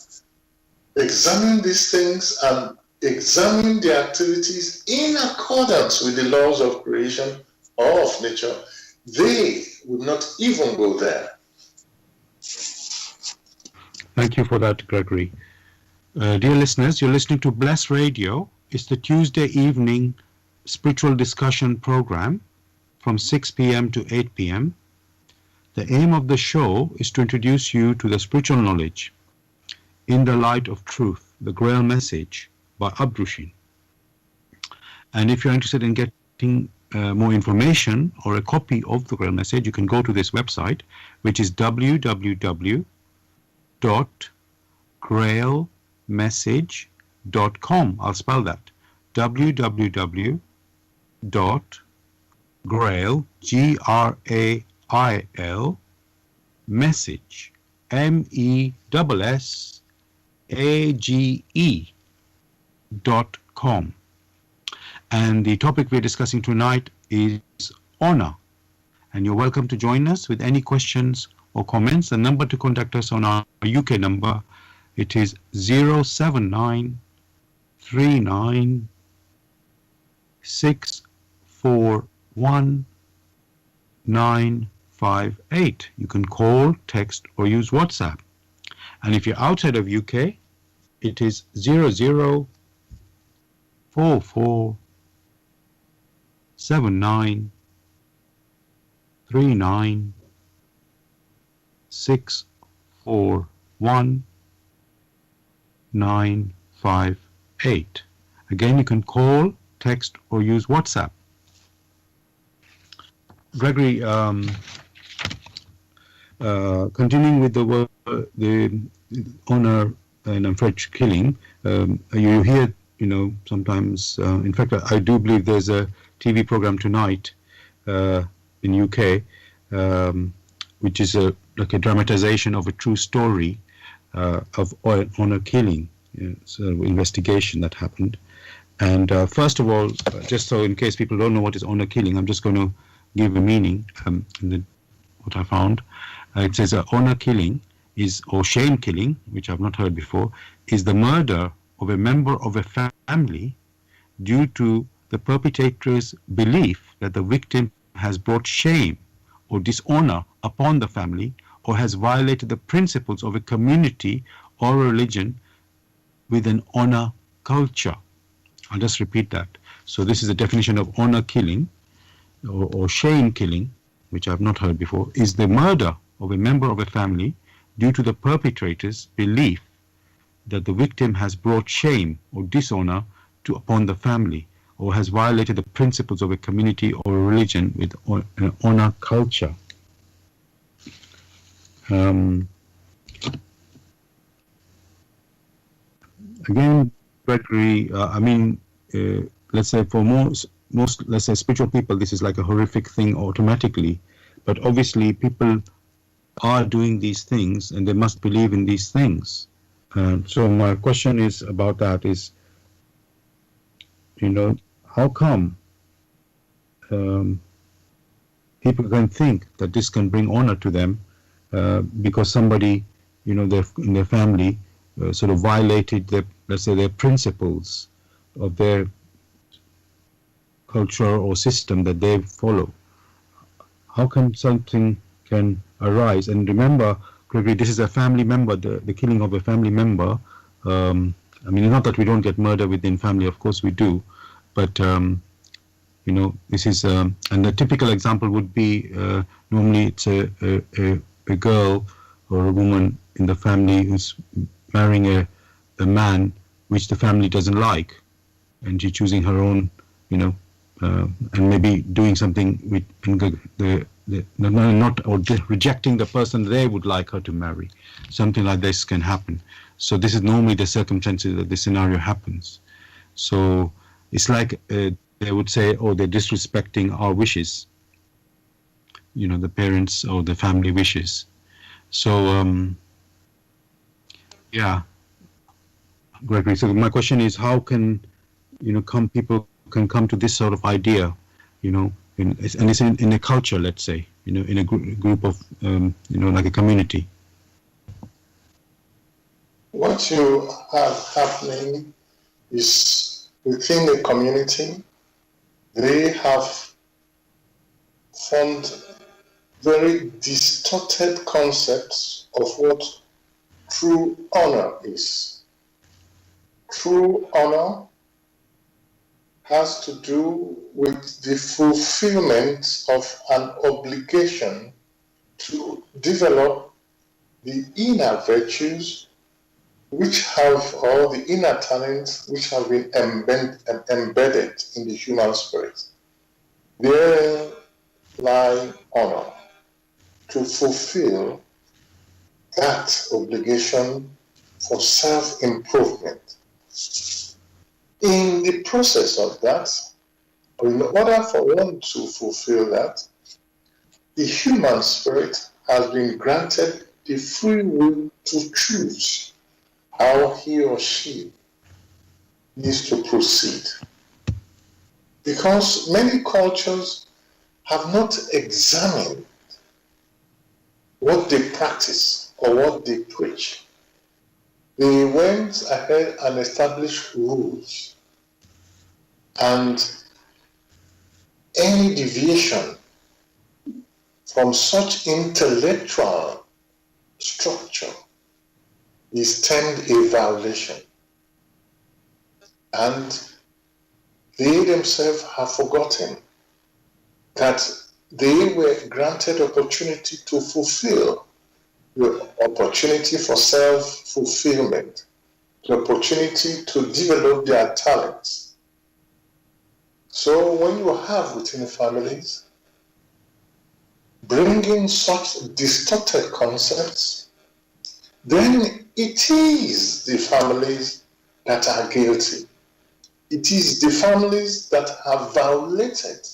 examined these things and examined their activities in accordance with the laws of creation or of nature, they would not even go there. Thank you for that, Gregory. Dear listeners, you're listening to Bless Radio. It's the Tuesday evening spiritual discussion program from 6 p.m. to 8 p.m. The aim of the show is to introduce you to the spiritual knowledge in the light of truth, the GRAIL message by Abdrushin. And if you're interested in getting more information or a copy of the GRAIL message, you can go to this website, which is www.grailmessage.com. I'll spell that. www.grail, Grail, message, MESSAGE.com. And the topic we're discussing tonight is honor. And you're welcome to join us with any questions or comments. The number to contact us on our UK number, it is 07939641958. You can call, text, or use WhatsApp. And if you're outside of UK, it is 00447939641958. Again, you can call, text, or use WhatsApp. Gregory, continuing with the honor and unfair killing, you hear, sometimes, in fact, I do believe there's a TV program tonight in UK, which is like a dramatization of a true story of honor killing, investigation that happened. And first of all, just so in case people don't know what is honor killing, I'm just going to give a meaning, what I found. It says honor killing is, or shame killing, which I've not heard before, is the murder of a member of a family due to the perpetrator's belief that the victim has brought shame or dishonor upon the family or has violated the principles of a community or a religion with an honor culture. I'll just repeat that. So this is a definition of honor killing or shame killing, which I've not heard before, is the murder of a member of a family due to the perpetrator's belief that the victim has brought shame or dishonor upon the family or has violated the principles of a community or a religion with an honor culture. Again, Gregory, let's say for most, let's say spiritual people, this is like a horrific thing automatically, but obviously people are doing these things and they must believe in these things. So my question is about that is, how come people can think that this can bring honor to them because somebody, in their family sort of violated let's say their principles of their culture or system that they follow. How come something can arise? And remember, Gregory, this is a family member, the killing of a family member. Not that we don't get murder within family, of course we do, but this is, and the typical example would be, normally it's a girl or a woman in the family who's marrying a man which the family doesn't like, and she's choosing her own, and maybe doing something with rejecting the person they would like her to marry. Something like this can happen. So this is normally the circumstances that the scenario happens. So it's like they would say, oh, they're disrespecting our wishes, the parents or the family wishes. So, yeah, Gregory. So my question is, how can, people can come to this sort of idea, and it's in a culture, let's say, in a group of, like a community. What you have happening is within the community, they have formed very distorted concepts of what true honor is. True honor has to do with the fulfillment of an obligation to develop the inner virtues which have, or the inner talents which have been embedded in the human spirit. Therein lie honor, to fulfill that obligation for self-improvement. In the process of that, or in order for one to fulfill that, the human spirit has been granted the free will to choose how he or she needs to proceed. Because many cultures have not examined what they practice or what they preach. They went ahead and established rules, and any deviation from such intellectual structure is termed a violation. And they themselves have forgotten that they were granted opportunity to fulfill the opportunity for self-fulfillment, the opportunity to develop their talents. So when you have within families bringing such distorted concepts, then it is the families that are guilty. It is the families that have violated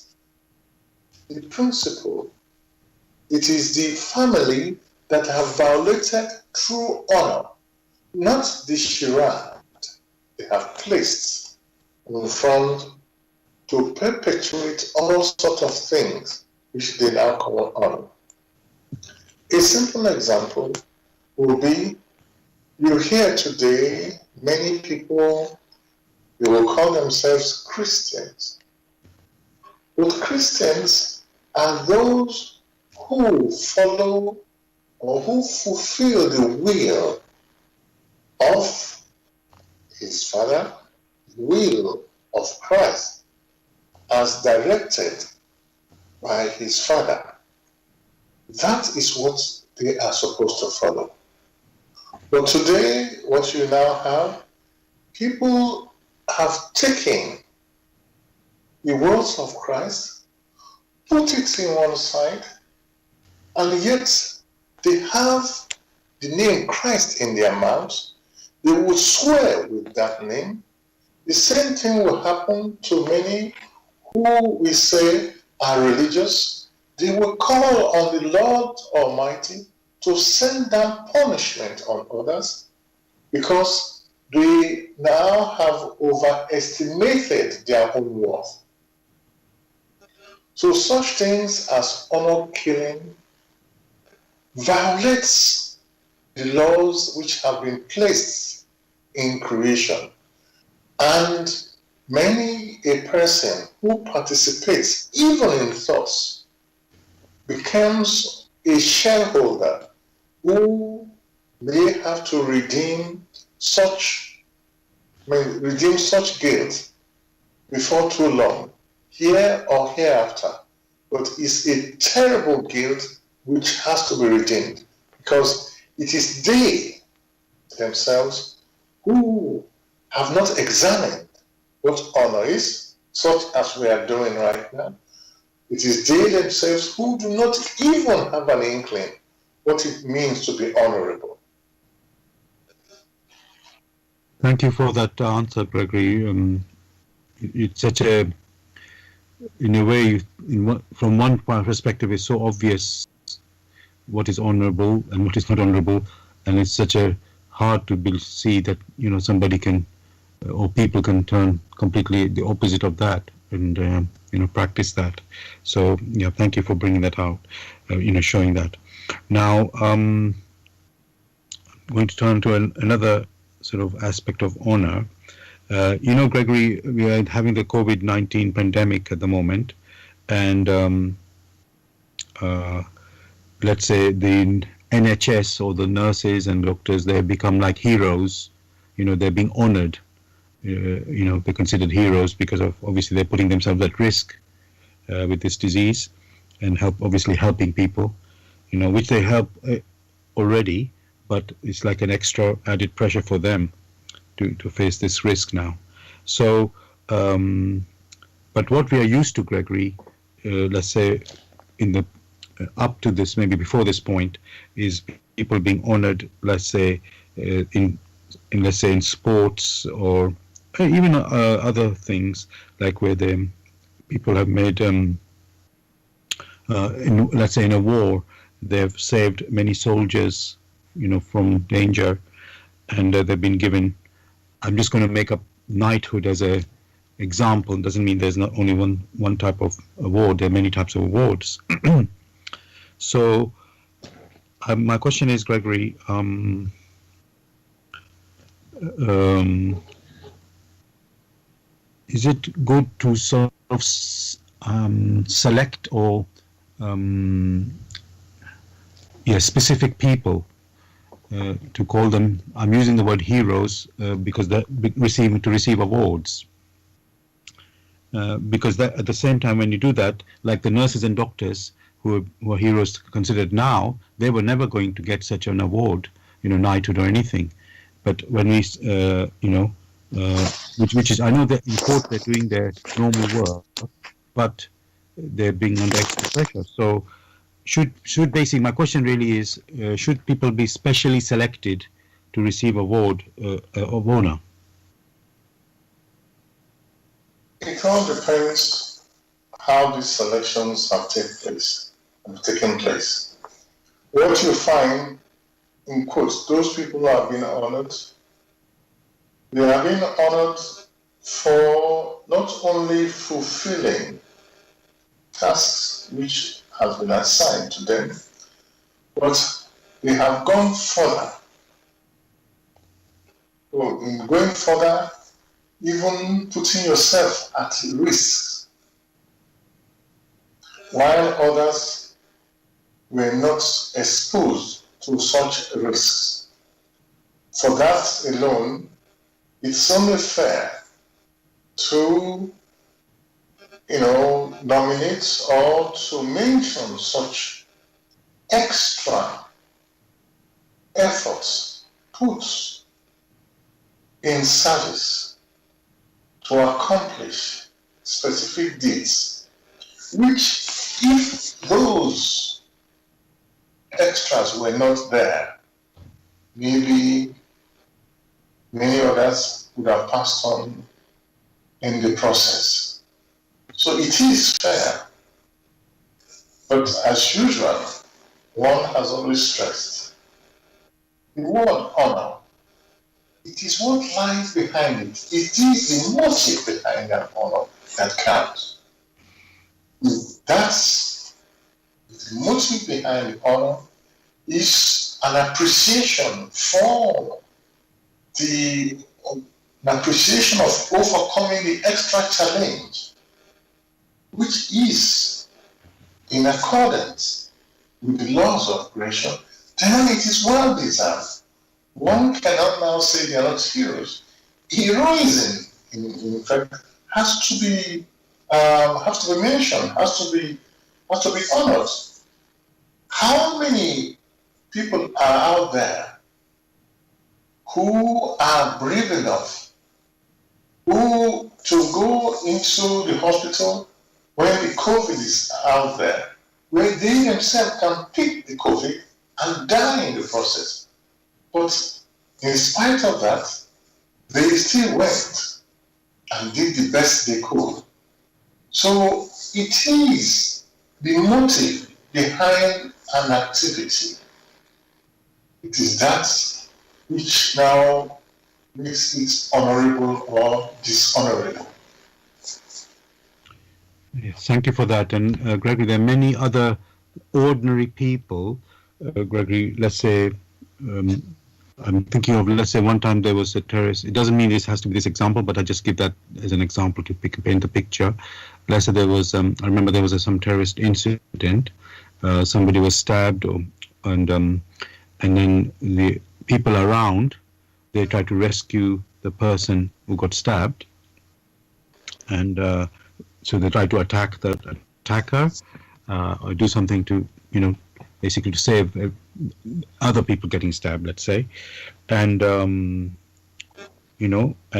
the principle. It is the family that have violated true honor, not the charade they have placed in front to perpetuate all sorts of things which they now call honor. A simple example will be, you hear today many people, they will call themselves Christians. But Christians are those who follow or who fulfill the will of his Father, the will of Christ, as directed by his Father. That is what they are supposed to follow. But today, what you now have, people have taken the words of Christ, put it in one side, and yet they have the name Christ in their mouths. They will swear with that name. The same thing will happen to many who we say are religious. They will call on the Lord Almighty to send down punishment on others because they now have overestimated their own worth. So such things as honor killing violates the laws which have been placed in creation. And many a person who participates even in thoughts becomes a shareholder who may have to redeem such guilt before too long, here or hereafter. But it's a terrible guilt which has to be redeemed, because it is they themselves who have not examined what honor is, such as we are doing right now. It is they themselves who do not even have an inkling what it means to be honorable. Thank you for that answer, Gregory. It's such a, in a way, from one perspective, it's so obvious what is honorable and what is not honorable, and it's such a hard to see that somebody can or people can turn completely the opposite of that and practice that. So yeah, thank you for bringing that out, showing that. Now I'm going to turn to another sort of aspect of honor. Gregory, we are having the COVID-19 pandemic at the moment, and let's say the NHS or the nurses and doctors, they have become like heroes. They're being honored. They're considered heroes because of, obviously, they're putting themselves at risk with this disease and obviously helping people, which they help already, but it's like an extra added pressure for them to face this risk now. So, but what we are used to, Gregory, let's say in the up to this, maybe before this point, is people being honored, let's say in sports or even other things, like where people have made let's say in a war, they've saved many soldiers from danger, and they've been given, I'm just going to make up knighthood as a example. It doesn't mean there's not only one type of award. There are many types of awards. So my question is, Gregory, is it good to sort of select or specific people to call them? I'm using the word heroes because they're receive awards. Because at the same time, when you do that, like the nurses and doctors who are heroes considered now, they were never going to get such an award, knighthood or anything. But when we, which is, I know that in court they're doing their normal work, but they're being under extra pressure. So should basically, my question really is, should people be specially selected to receive award of honor? It all depends how these selections have taken place. What you find, in quotes, those people who have been honored, they are being honored for not only fulfilling tasks which have been assigned to them, but they have gone further. So in going further, even putting yourself at risk, while others were not exposed to such risks. For that alone, it's only fair to, nominate or to mention such extra efforts put in service to accomplish specific deeds, which, if those extras were not there, maybe many others would have passed on in the process. So it is fair, but as usual, one has always stressed the word honor. It is what lies behind it. It is the motive behind that honor that counts. That's the motive behind the honor, is an appreciation for an appreciation of overcoming the extra challenge, which is in accordance with the laws of creation. Then it is well deserved. One cannot now say they are not heroes. Heroism, in fact, has to be mentioned, has to be honored. How many people are out there who are brave enough to go into the hospital when the COVID is out there, where they themselves can pick the COVID and die in the process? But in spite of that, they still went and did the best they could. So it is the motive behind an activity. It is that which now makes it honorable or dishonorable. Yes, thank you for that. And Gregory, there are many other ordinary people. Gregory, let's say, I'm thinking of, let's say one time there was a terrorist. It doesn't mean this has to be this example, but I just give that as an example to paint the picture. Let's say there was, I remember there was some terrorist incident. Somebody was stabbed, and then the people around, they tried to rescue the person who got stabbed, and so they tried to attack the attacker, or do something to, basically to save other people getting stabbed, let's say. And, and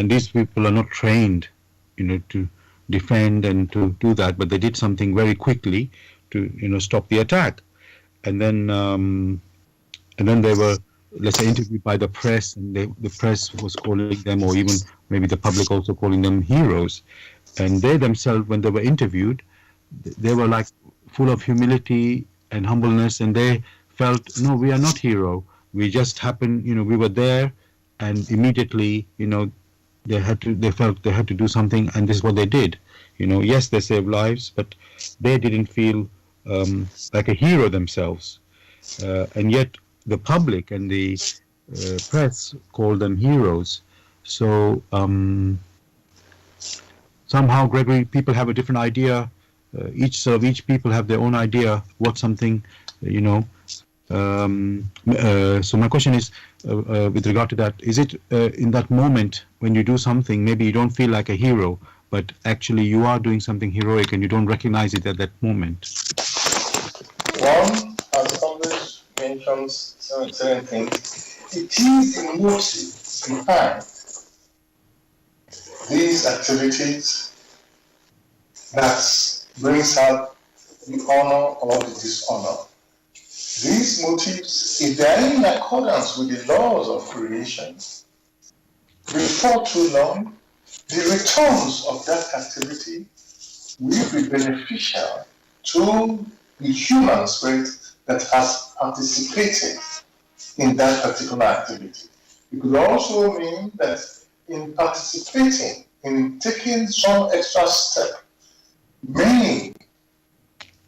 these people are not trained, to defend and to do that, but they did something very quickly to, stop the attack. And then they were, let's say, interviewed by the press, and the press was calling them, or even maybe the public also calling them heroes. And they themselves, when they were interviewed, they were like full of humility and humbleness, and they felt, no, we are not hero. We just happened, we were there, and immediately, they felt they had to do something, and this is what they did. Yes, they saved lives, but they didn't feel like a hero themselves. And yet the public and the press called them heroes. So somehow, Gregory, people have a different idea. Each people have their own idea what something, so my question is, with regard to that, is it in that moment when you do something, maybe you don't feel like a hero, but actually you are doing something heroic and you don't recognize it at that moment? One, as always mentions certain things, it is the motive behind these activities that brings out the honor or the dishonor. These motives, if they are in accordance with the laws of creation, before too long, the returns of that activity will be beneficial to the human spirit that has participated in that particular activity. It could also mean that in participating, in taking some extra step, may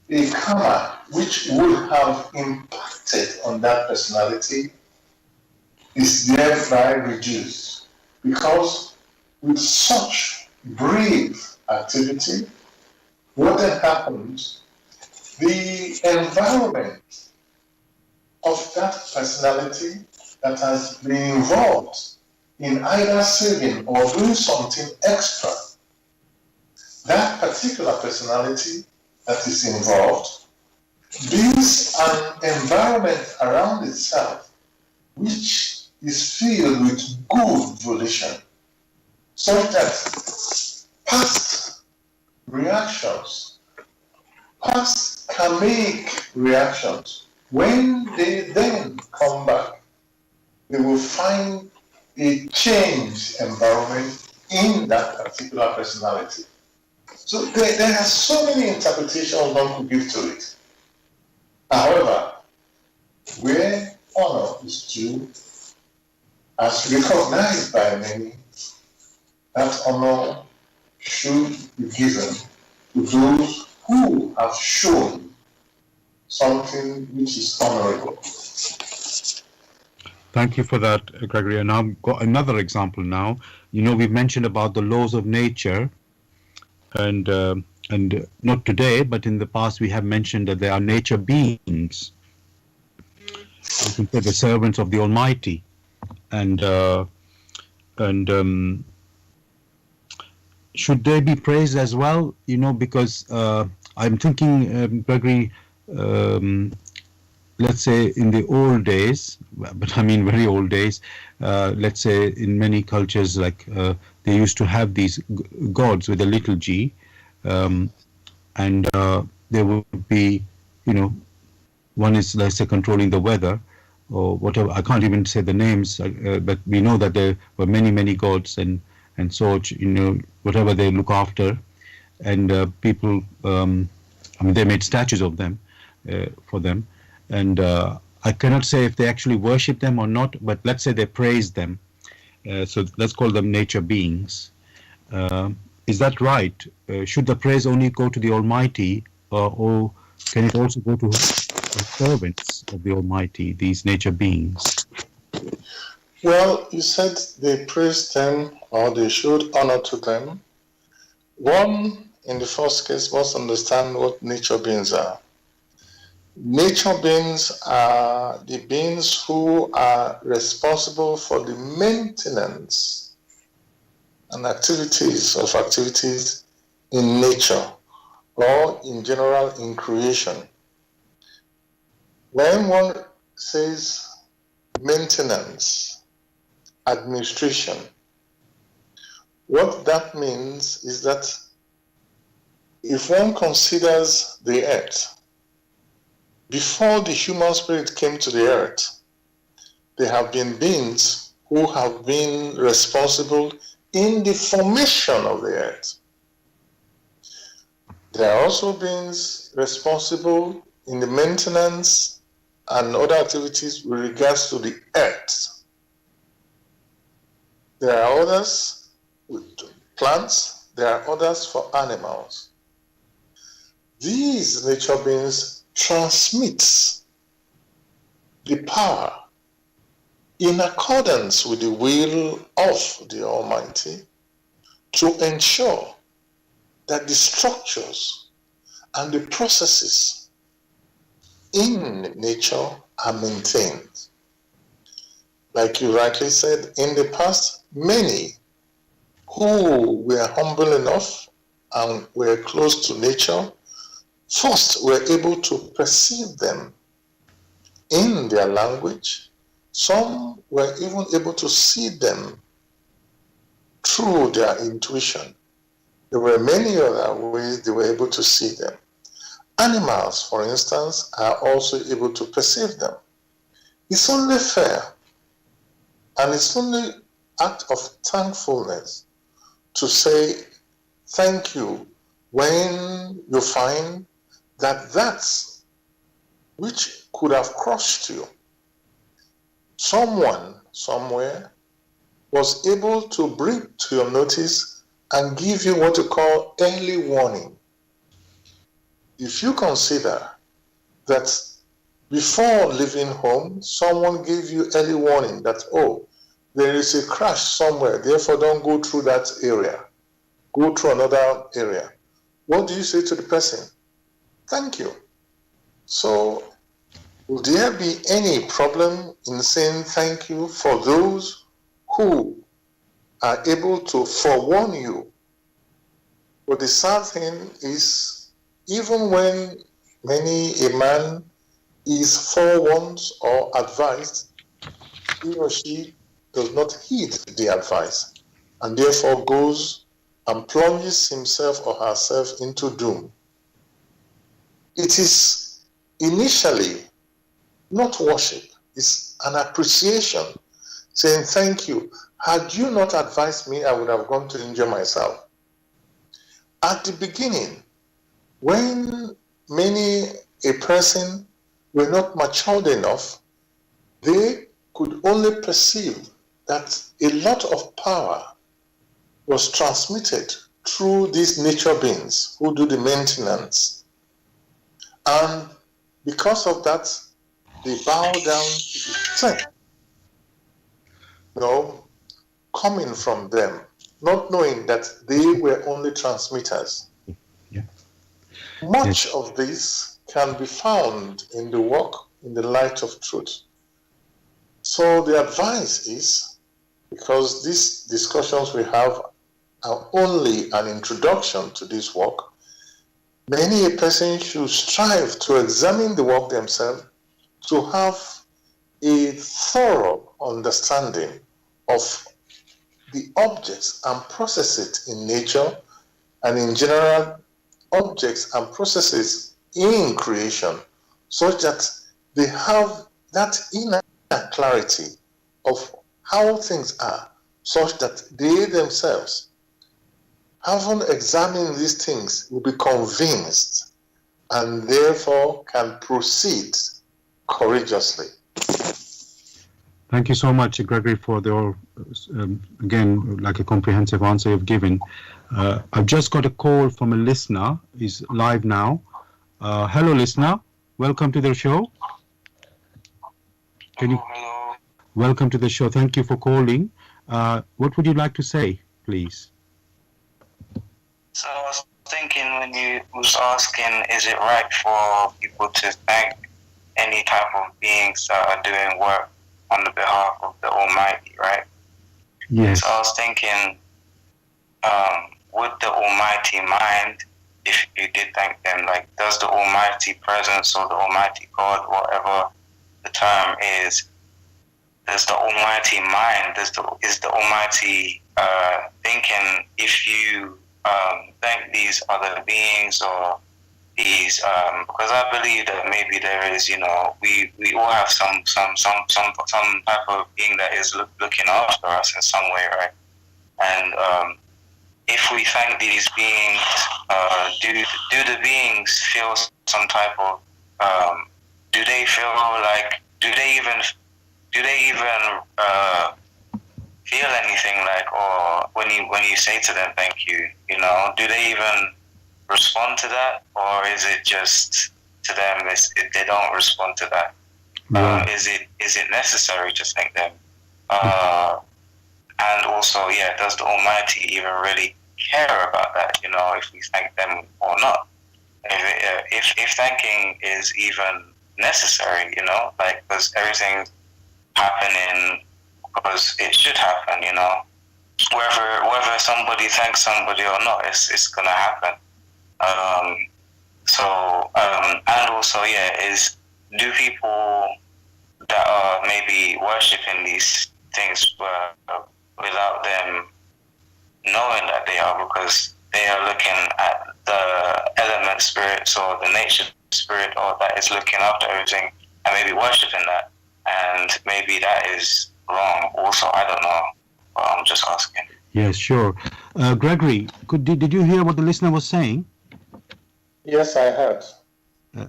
a karma which would have impacted on that personality is thereby reduced, because with such brave activity, what then happens, the environment of that personality that has been involved in either saving or doing something extra, that particular personality that is involved builds an environment around itself which is filled with good volition, such that past reactions, past karmic reactions, when they then come back, they will find a changed environment in that particular personality. So there are so many interpretations one could give to it. However, where honor is due, as recognized by many, that honor should be given to those who have shown something which is honorable. Thank you for that, Gregory. And I've got another example now. We've mentioned about the laws of nature, and not today, but in the past we have mentioned that there are nature beings. You can say the servants of the Almighty, and should they be praised as well? Because I'm thinking, Gregory, let's say in the old days, but I mean very old days, let's say in many cultures, like they used to have these gods with a little g, and there would be, one is, let's say, controlling the weather, or whatever. I can't even say the names, but we know that there were many gods, and so whatever they look after, and people. I mean, they made statues of them for them, and I cannot say if they actually worship them or not, but let's say they praise them. So let's call them nature beings. Uh, is that right? Should the praise only go to the Almighty, or can it also go to servants of the Almighty, these nature beings? Well, you said they praise them or they showed honor to them. One, in the first case, must understand what nature beings are. Nature beings are the beings who are responsible for the maintenance and activities in nature or in general in creation. When one says maintenance, administration, what that means is that if one considers the earth, before the human spirit came to the earth, there have been beings who have been responsible in the formation of the earth. There are also beings responsible in the maintenance and other activities with regards to the earth. There are others with plants, there are others for animals. These nature beings transmit the power in accordance with the will of the Almighty to ensure that the structures and the processes in nature are maintained. Like you rightly said, in the past, many who were humble enough and were close to nature first were able to perceive them in their language. Some were even able to see them through their intuition. There were many other ways they were able to see them. Animals, for instance, are also able to perceive them. It's only fair and it's only act of thankfulness to say thank you when you find that which could have crushed you, someone somewhere was able to bring to your notice and give you what you call early warning. If you consider that before leaving home, someone gave you early warning that, oh, there is a crash somewhere, therefore don't go through that area. Go through another area. What do you say to the person? Thank you. So, will there be any problem in saying thank you for those who are able to forewarn you? But the sad thing is, even when a man is forewarned or advised, he or she does not heed the advice and therefore goes and plunges himself or herself into doom. It is initially not worship, it's an appreciation, saying thank you. Had you not advised me, I would have gone to injure myself. At the beginning, when a person were not matured enough, they could only perceive that a lot of power was transmitted through these nature beings who do the maintenance. And because of that, they bow down to the strength, coming from them, not knowing that they were only transmitters. Yeah. Much of this can be found in the work in the light of truth. So the advice is, because these discussions we have are only an introduction to this work, many a person should strive to examine the work themselves, to have a thorough understanding of the objects and processes in nature, and in general, objects and processes in creation, such that they have that inner clarity of how things are, such that they themselves, having examined these things, will be convinced and therefore can proceed courageously. Thank you so much, Gregory, for the again, like a comprehensive answer you've given. I've just got a call from a listener. He's live now. Hello, listener. Welcome to the show. Hello. Welcome to the show. Thank you for calling. What would you like to say, please? So I was thinking when you was asking, is it right for people to thank any type of beings that are doing work on the behalf of the Almighty, right? Yes. So I was thinking, would the Almighty mind if you did thank them? Like, does the Almighty presence or the Almighty God, whatever the term is, does the Almighty mind, is the Almighty thinking if you thank these other beings or these, because I believe that maybe there is, we all have some type of being that is looking after us in some way, right? And if we thank these beings, do the beings feel some type of, do they feel like, do they even feel anything like, or when you say to them thank you, do they even respond to that, or is it just to them they don't respond to that? Yeah. Is it necessary to thank them? And also, does the Almighty even really care about that? If we thank them or not? If thanking is even necessary, because everything's happening because it should happen, whether somebody thanks somebody or not, it's gonna happen. And also, do people that are maybe worshipping these things without them knowing that they are, because they are looking at the element spirits or the nature spirit, or that is looking after everything, and maybe worshipping that, and maybe that is wrong also. I don't know, but I'm just asking. Yes, sure. Gregory, did you hear what the listener was saying? Yes, I heard.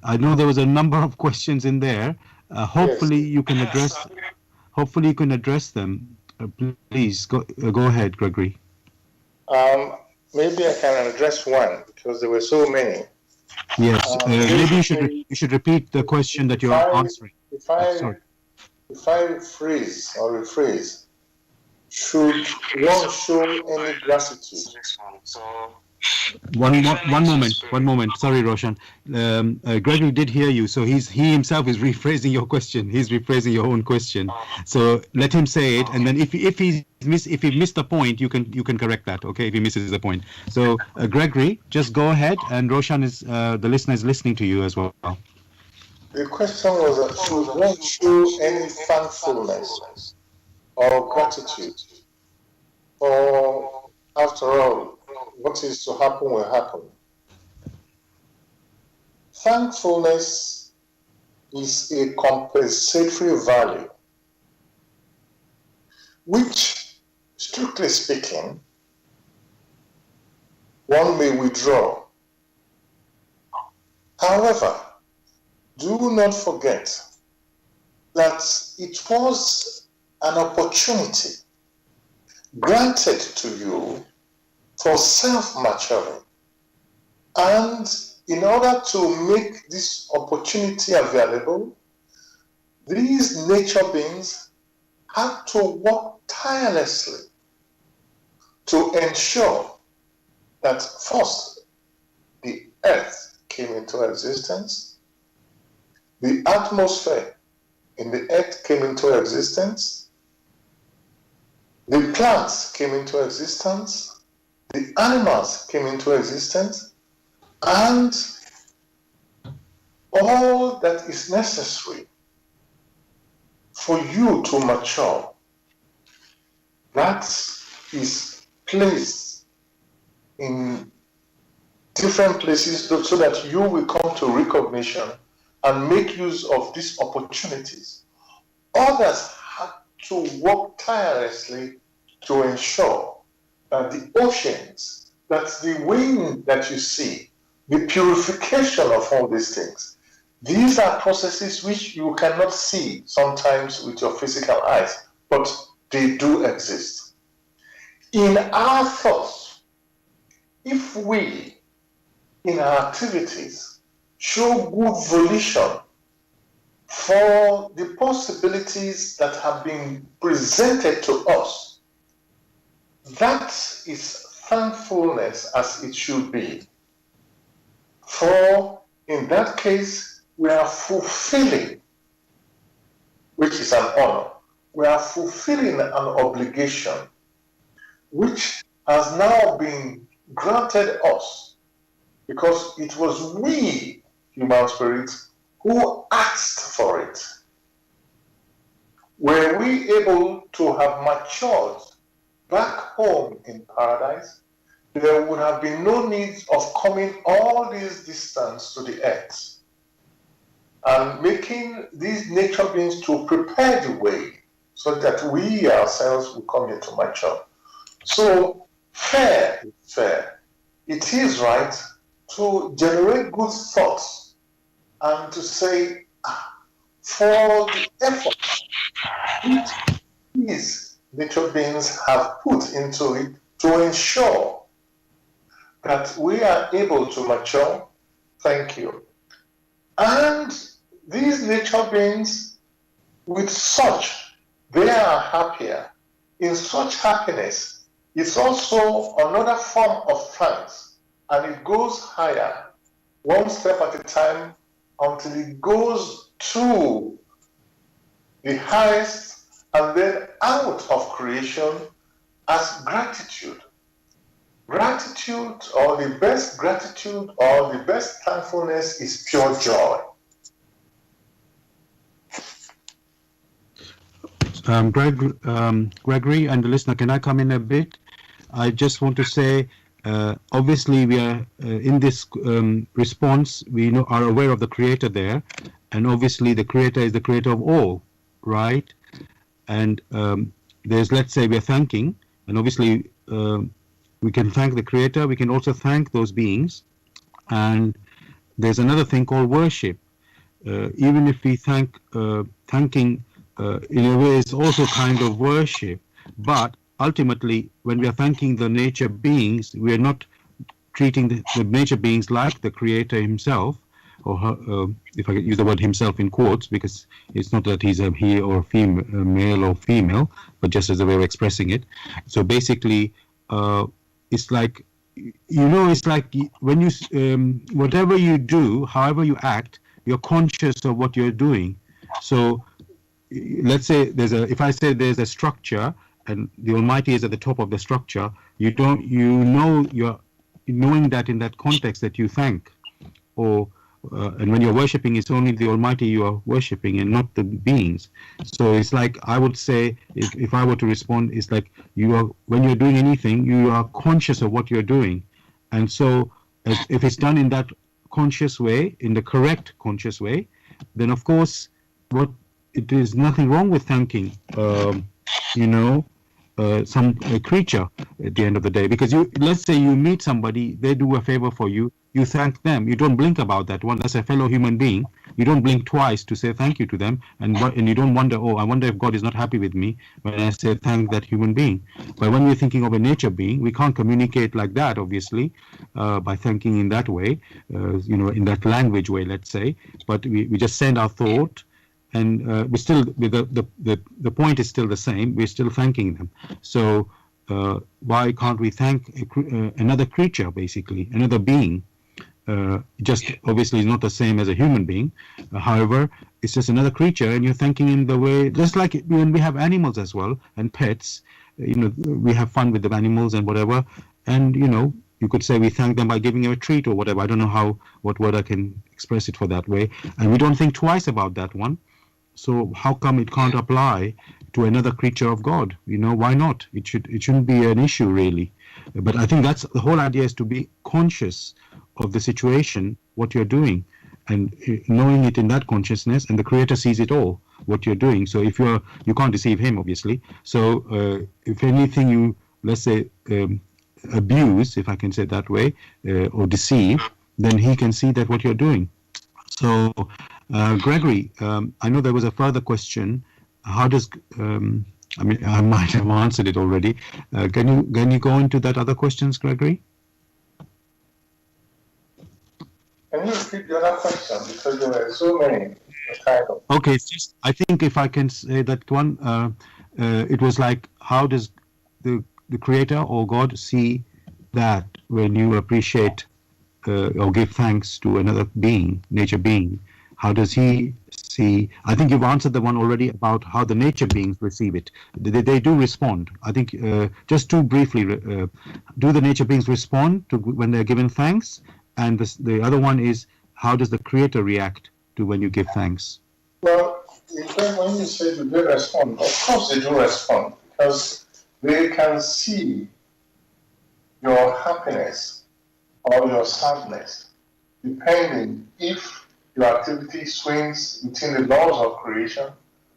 I know there was a number of questions in there. Hopefully, Yes. you can address. Hopefully, you can address them. Please go ahead, Gregory. Maybe I can address one because there were so many. Yes, maybe you should repeat the question that you're answering. If I freeze or rephrase, should one show any gratitude? One moment. Sorry, Roshan. Gregory did hear you, so he himself is rephrasing your question. He's rephrasing your own question. So let him say it, and then if he missed the point, you can correct that. Okay, if he misses the point. So Gregory, just go ahead, and Roshan is the listener is listening to you as well. The question was, should one show any thankfulness or gratitude? Or after all, what is to happen will happen. Thankfulness is a compensatory value, which, strictly speaking, one may withdraw. However, do not forget that it was an opportunity granted to you for self-maturing. And in order to make this opportunity available, these nature beings had to work tirelessly to ensure that first, the earth came into existence, the atmosphere in the earth came into existence, the plants came into existence, the animals came into existence, and all that is necessary for you to mature, that is placed in different places so that you will come to recognition and make use of these opportunities others had to work tirelessly to ensure that the oceans, that the wind that you see, the purification of all these things, these are processes which you cannot see sometimes with your physical eyes, but they do exist. In our thoughts, if we, in our activities, show good volition for the possibilities that have been presented to us, that is thankfulness as it should be. For in that case, we are fulfilling, which is an honor, we are fulfilling an obligation which has now been granted us because it was we, human spirits, who asked for it. Were we able to have matured back home in paradise, there would have been no need of coming all this distance to the earth and making these nature beings to prepare the way so that we ourselves will come here to mature. So fair is fair. It is right to generate good thoughts and to say, for the effort which these nature beings have put into it to ensure that we are able to mature, thank you. And these nature beings, with such, they are happier. In such happiness, it's also another form of thanks, and it goes higher, one step at a time, until it goes to the highest and then out of creation as gratitude. Gratitude, or the best gratitude, or the best thankfulness is pure joy. Gregory and the listener, can I come in a bit? I just want to say, obviously we are in this response, we are aware of the Creator there, and obviously the Creator is the Creator of all, right? And there's, let's say, we are thanking, and obviously we can thank the Creator, we can also thank those beings, and there's another thing called worship. Even if we thanking in a way is also kind of worship, but ultimately when we are thanking the nature beings, we are not treating the nature beings like the Creator himself, or her, if I could use the word himself in quotes, because it's not that he's a he or female, male or female, but just as a way of expressing it. So basically, it's like, it's like when you, whatever you do, however you act, you're conscious of what you're doing. So let's say if I say there's a structure and the Almighty is at the top of the structure, you're knowing that in that context that you thank, or and when you're worshipping, it's only the Almighty you are worshipping and not the beings. So it's like, I would say, if I were to respond, it's like when you're doing anything, you are conscious of what you're doing. And so if it's done in that conscious way, in the correct conscious way, then of course it is nothing wrong with thanking some creature at the end of the day, because let's say you meet somebody, they do a favor for you, you thank them, you don't blink about that one, that's a fellow human being, you don't blink twice to say thank you to them, and you don't wonder, I wonder if God is not happy with me when I say thank that human being. But when we're thinking of a nature being, we can't communicate like that, obviously, by thanking in that way, in that language way, let's say, but we just send our thought, and we still, the point is still the same, we're still thanking them. So why can't we thank another creature, basically, another being? Just obviously is not the same as a human being. However, it's just another creature, and you're thanking in the way, just like when we have animals as well, and pets, we have fun with the animals and whatever, and you could say we thank them by giving them a treat or whatever. I don't know what word I can express it for that way, and we don't think twice about that one. So how come it can't apply to another creature of God? Why not? It shouldn't be an issue, really. But I think that's the whole idea, is to be conscious of the situation, what you're doing, and knowing it in that consciousness, and the Creator sees it all. what you're doing. So if you can't deceive him, obviously. So if anything you, let's say, abuse, if I can say it that way, or deceive, then he can see that what you're doing. So, Gregory, I know there was a further question. How does I mean, I might have answered it already. Can you go into that other questions, Gregory? Can you repeat the other question, because there were so many? Okay, it's just, I think if I can say that one, it was like, how does the Creator or God see that when you appreciate or give thanks to another being, nature being? How does he see? I think you've answered the one already about how the nature beings receive it. They do respond. I think just to briefly, do the nature beings respond to when they're given thanks? And the other one is, how does the Creator react to when you give thanks? Well, when you say do they respond, of course they do respond, because they can see your happiness or your sadness, depending if your activity swings within the laws of creation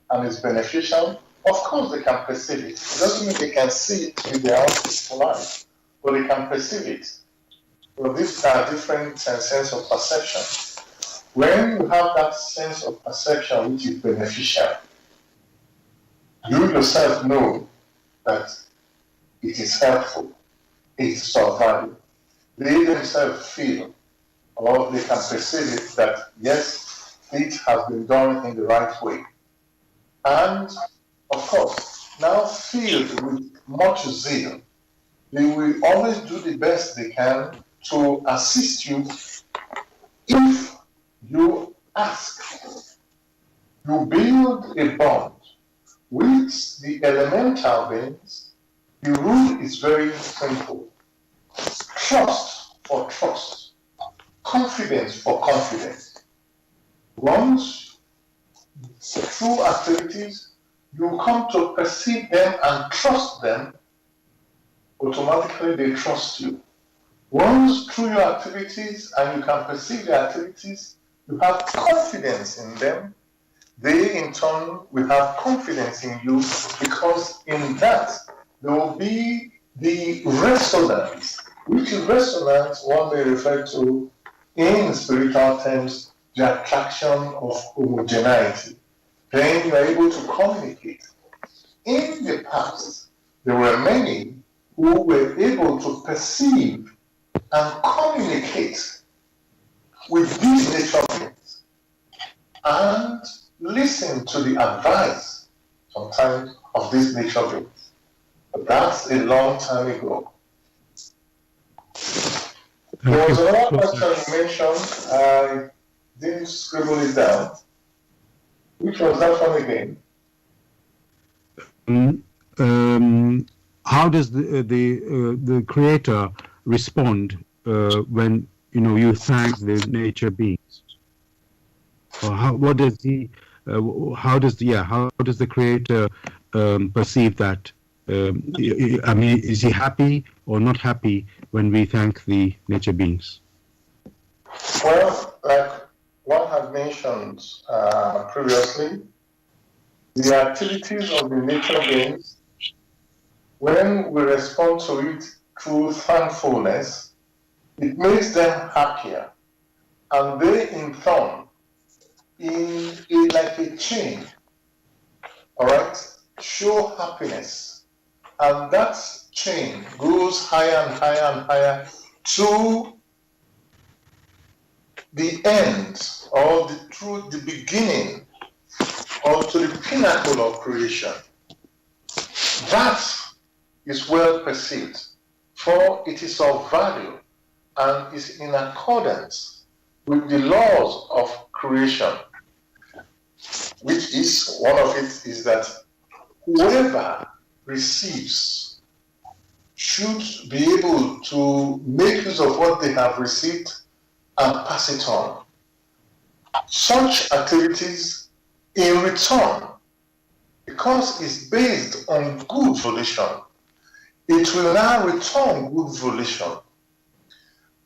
and is beneficial. Of course they can perceive it. It doesn't mean they can see it with their own physical eyes, but they can perceive it. So these are different sense of perception. When you have that sense of perception which is beneficial, you yourself know that it is helpful, it is of value. They themselves feel, or they can perceive it, that yes, it has been done in the right way. And of course, now filled with much zeal, they will always do the best they can to assist you if you ask. You build a bond with the elemental beings. The rule is very simple. Trust for trust. Confidence for confidence. Once, through activities, you come to perceive them and trust them, automatically they trust you. Once through your activities and you can perceive the activities, you have confidence in them, they in turn will have confidence in you, because in that there will be the resonance, which is resonance one may refer to in spiritual terms, the attraction of homogeneity. Then you are able to communicate. In the past, there were many who were able to perceive and communicate with these nature beings and listen to the advice sometimes of these nature beings. But that's a long time ago. There was another question you mentioned, I didn't scribble it down. Which was that one again? How does the Creator respond when you thank the nature beings? Or what does he? How does the Creator perceive that? I mean, is he happy or not happy when we thank the nature beings? Well, like one had mentioned previously, the activities of the nature beings, when we respond to it through thankfulness, it makes them happier. And they, in turn, in like a chain, all right, show happiness. And that chain goes higher and higher and higher to the end, or through the beginning, or to the pinnacle of creation. That is well perceived, for it is of value and is in accordance with the laws of creation, which is, one of it is that whoever receives should be able to make use of what they have received and pass it on. Such activities in return, because it's based on good volition, it will now return good volition.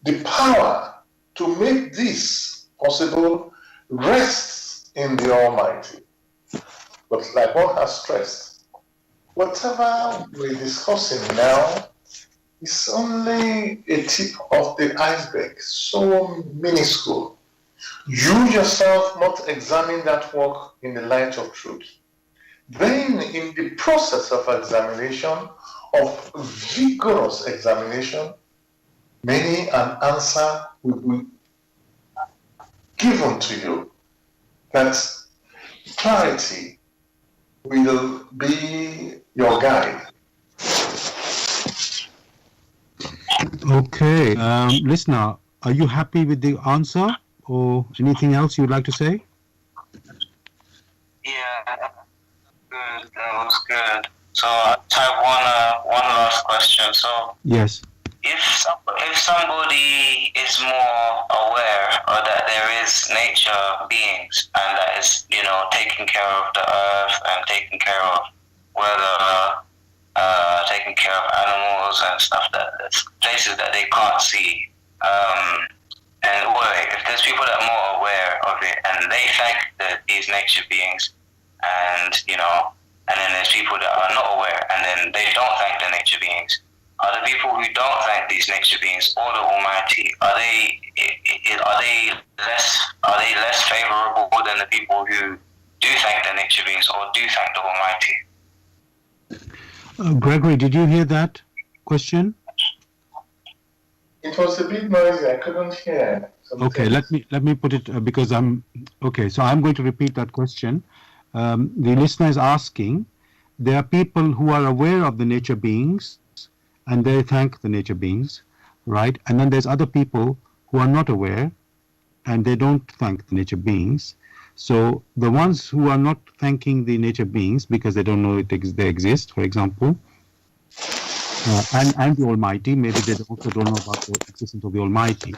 The power to make this possible rests in the Almighty. But like one has stressed, whatever we're discussing now is only a tip of the iceberg, so minuscule. You yourself must examine that work in the light of truth. Then, in the process of examination, of vigorous examination, many an answer will be given to you. That clarity will be your guide. Okay, listener, are you happy with the answer or anything else you'd like to say? Yeah, good. That was good. So I have one last question. So Yes. if somebody is more aware or that there is nature beings and that is, taking care of the earth and taking care of weather, taking care of animals and stuff, that's places that they can't see. And if there's people that are more aware of it and they thank these nature beings, and and then there's people that are not aware and then they don't thank the nature beings. Are the people who don't thank these nature beings or the Almighty, are they less favorable than the people who do thank the nature beings or do thank the Almighty? Gregory, did you hear that question? It was a bit noisy. I couldn't hear. Okay, let me put it because I'm okay. So I'm going to repeat that question. The listener is asking: there are people who are aware of the nature beings, and they thank the nature beings, right? And then there's other people who are not aware, and they don't thank the nature beings. So the ones who are not thanking the nature beings because they don't know they exist, for example, and the Almighty, maybe they also don't know about the existence of the Almighty,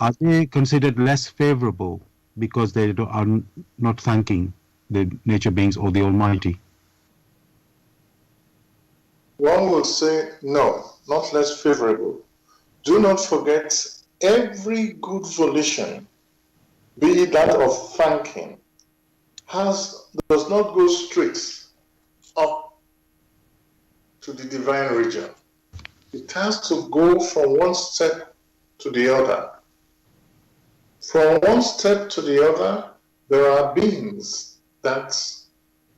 are they considered less favorable because they are not thanking the nature beings or the Almighty? One would say no, not less favorable. Do not forget, every good volition, be it that of thanking, does not go straight up to the divine region. It has to go from one step to the other. From one step to the other, there are beings that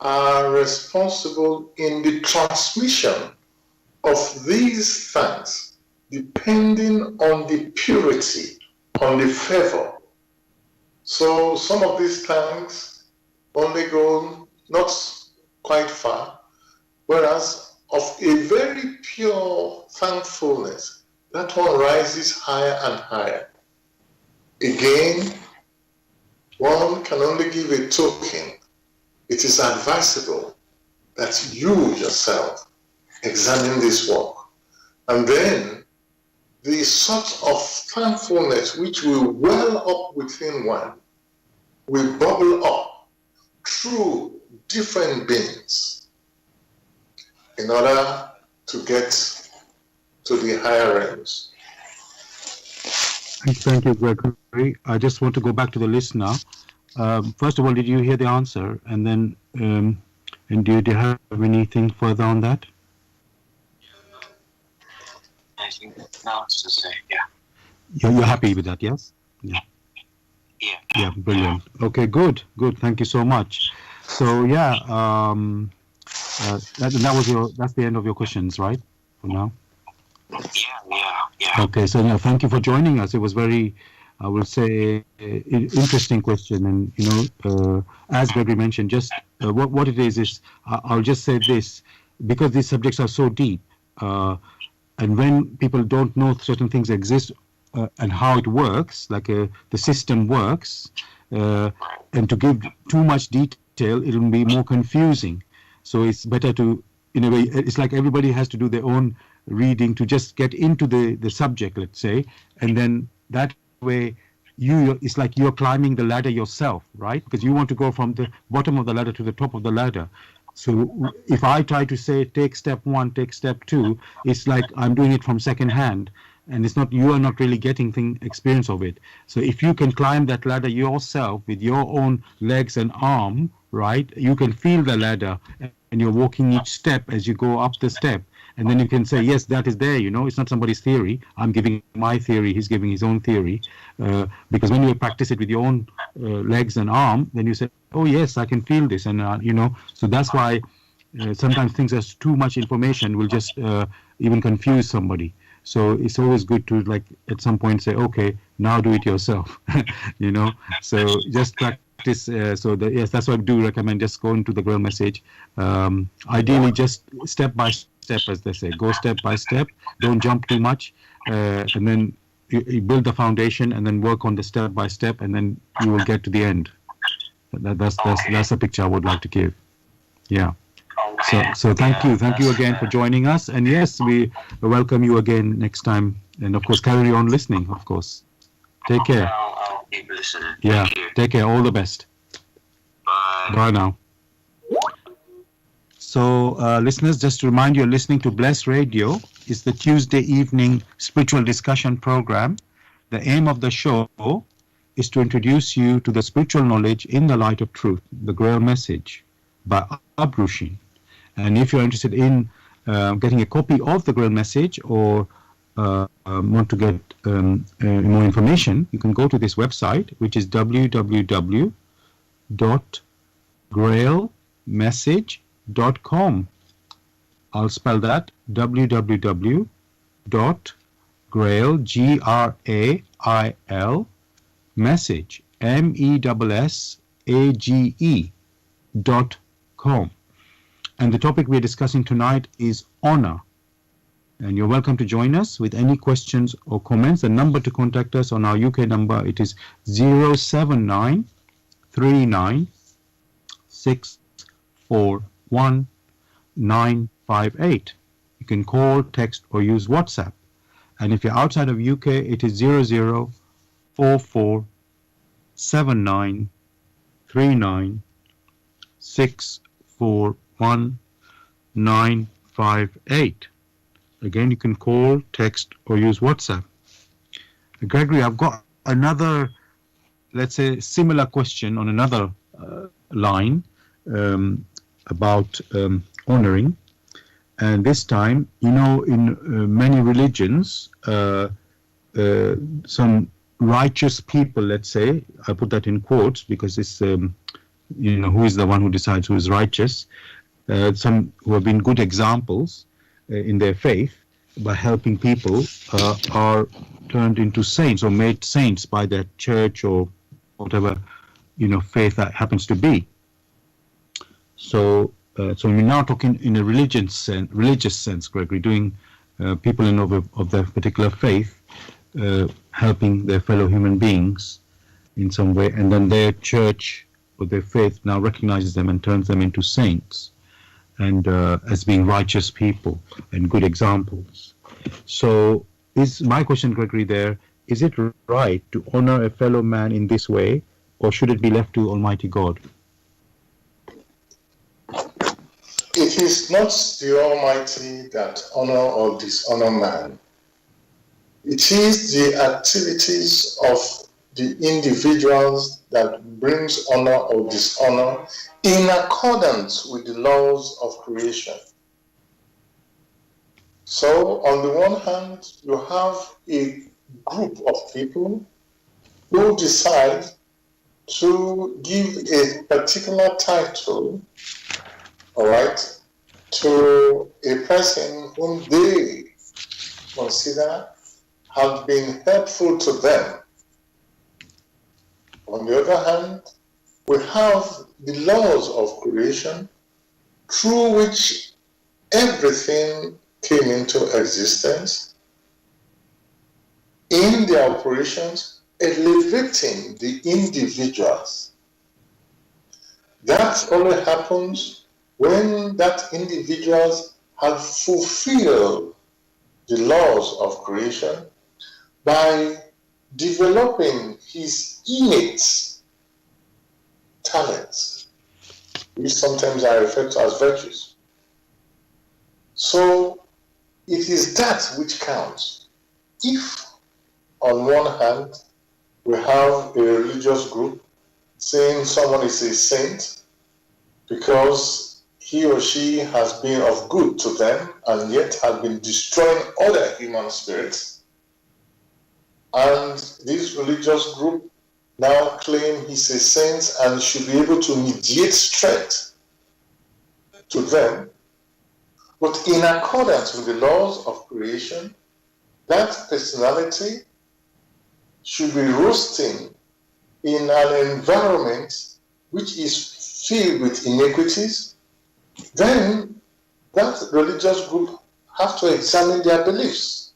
are responsible in the transmission of these thanks, depending on the purity, on the favor. So some of these thanks only go not quite far, whereas of a very pure thankfulness, that one rises higher and higher. Again, one can only give a token. It is advisable that you yourself examine this work. And then the sort of thankfulness which will well up within one will bubble up through different beings in order to get to the higher realms. Thank you, Gregory. I just want to go back to the listener. First of all, did you hear the answer? And then, and do you have anything further on that? I think now it's to say, yeah. You're happy with that, yes? Yeah. Yeah. Yeah, brilliant. Okay, good. Thank you so much. So yeah, that's the end of your questions, right? For now. Yeah. Okay, so yeah, thank you for joining us. It was very, I will say, interesting question, and as Gregory mentioned, just what it is I'll just say this, because these subjects are so deep, and when people don't know certain things exist and how it works, like the system works, and to give too much detail, it'll be more confusing. So it's better to, in a way, it's like everybody has to do their own reading to just get into the subject, let's say, and then that way it's like you're climbing the ladder yourself, right? Because you want to go from the bottom of the ladder to the top of the ladder. So if I try to say take step 1, take step 2, it's like I'm doing it from second hand, and you are not really getting experience of it. So if you can climb that ladder yourself with your own legs and arm, right? You can feel the ladder, and you're walking each step as you go up the step. And then you can say, yes, that is there, it's not somebody's theory. I'm giving my theory, he's giving his own theory. Because when you practice it with your own legs and arm, then you say, oh, yes, I can feel this. And, so that's why sometimes things are too much information will just even confuse somebody. So it's always good to, like, at some point say, okay, now do it yourself, So just practice. Yes, that's what I do recommend. Just go into the GRAIL message. Ideally, just step by step, as they say. Go step by step. Don't jump too much, and then you build the foundation, and then work on the step by step, and then you will get to the end. That's the picture I would like to give. Yeah. So thank you again for joining us, and yes, we welcome you again next time, and of course carry on listening. Of course, take care. I'll keep listening. Yeah, take care. All the best. Bye now. So, listeners, just to remind you, you're listening to Bless Radio. It's the Tuesday evening spiritual discussion program. The aim of the show is to introduce you to the spiritual knowledge in the light of truth, the GRAIL message by Abrushin. And if you're interested in getting a copy of the GRAIL message, or want to get more information, you can go to this website, which is www.grailmessage.com. I'll spell that, www.grail, G-R-A-I-L, message, MESSAGE.com. And the topic we're discussing tonight is honor. And you're welcome to join us with any questions or comments. The number to contact us on our UK number, it is 079 39 641 958. You can call, text, or use WhatsApp. And if you're outside of UK, it is 0044 79 39 641 958. Again, you can call, text, or use WhatsApp. Gregory, I've got another, let's say, similar question on another line about honoring. And this time, in many religions, some righteous people, let's say, I put that in quotes because it's, who is the one who decides who is righteous, some who have been good examples in their faith by helping people are turned into saints or made saints by their church or whatever, faith that happens to be. So we're now talking in a religious sense, Gregory, doing people of their particular faith, helping their fellow human beings in some way, and then their church or their faith now recognizes them and turns them into saints, and as being righteous people and good examples. So is my question, Gregory, is it right to honor a fellow man in this way, or should it be left to Almighty God? It is not the Almighty that honor or dishonor man. It is the activities of the individuals that brings honor or dishonor in accordance with the laws of creation. So, on the one hand, you have a group of people who decide to give a particular title, all right, to a person whom they consider have been helpful to them. On the other hand, we have the laws of creation through which everything came into existence, in their operations, elevating the individuals. That only happens when that individuals have fulfilled the laws of creation by developing his innate talents, which sometimes are referred to as virtues. So it is that which counts. If on one hand we have a religious group saying someone is a saint, because he or she has been of good to them and yet has been destroying other human spirits. And this religious group now claim he's a saint and should be able to mediate strength to them. But in accordance with the laws of creation, that personality should be roasting in an environment which is filled with iniquities. Then that religious group have to examine their beliefs.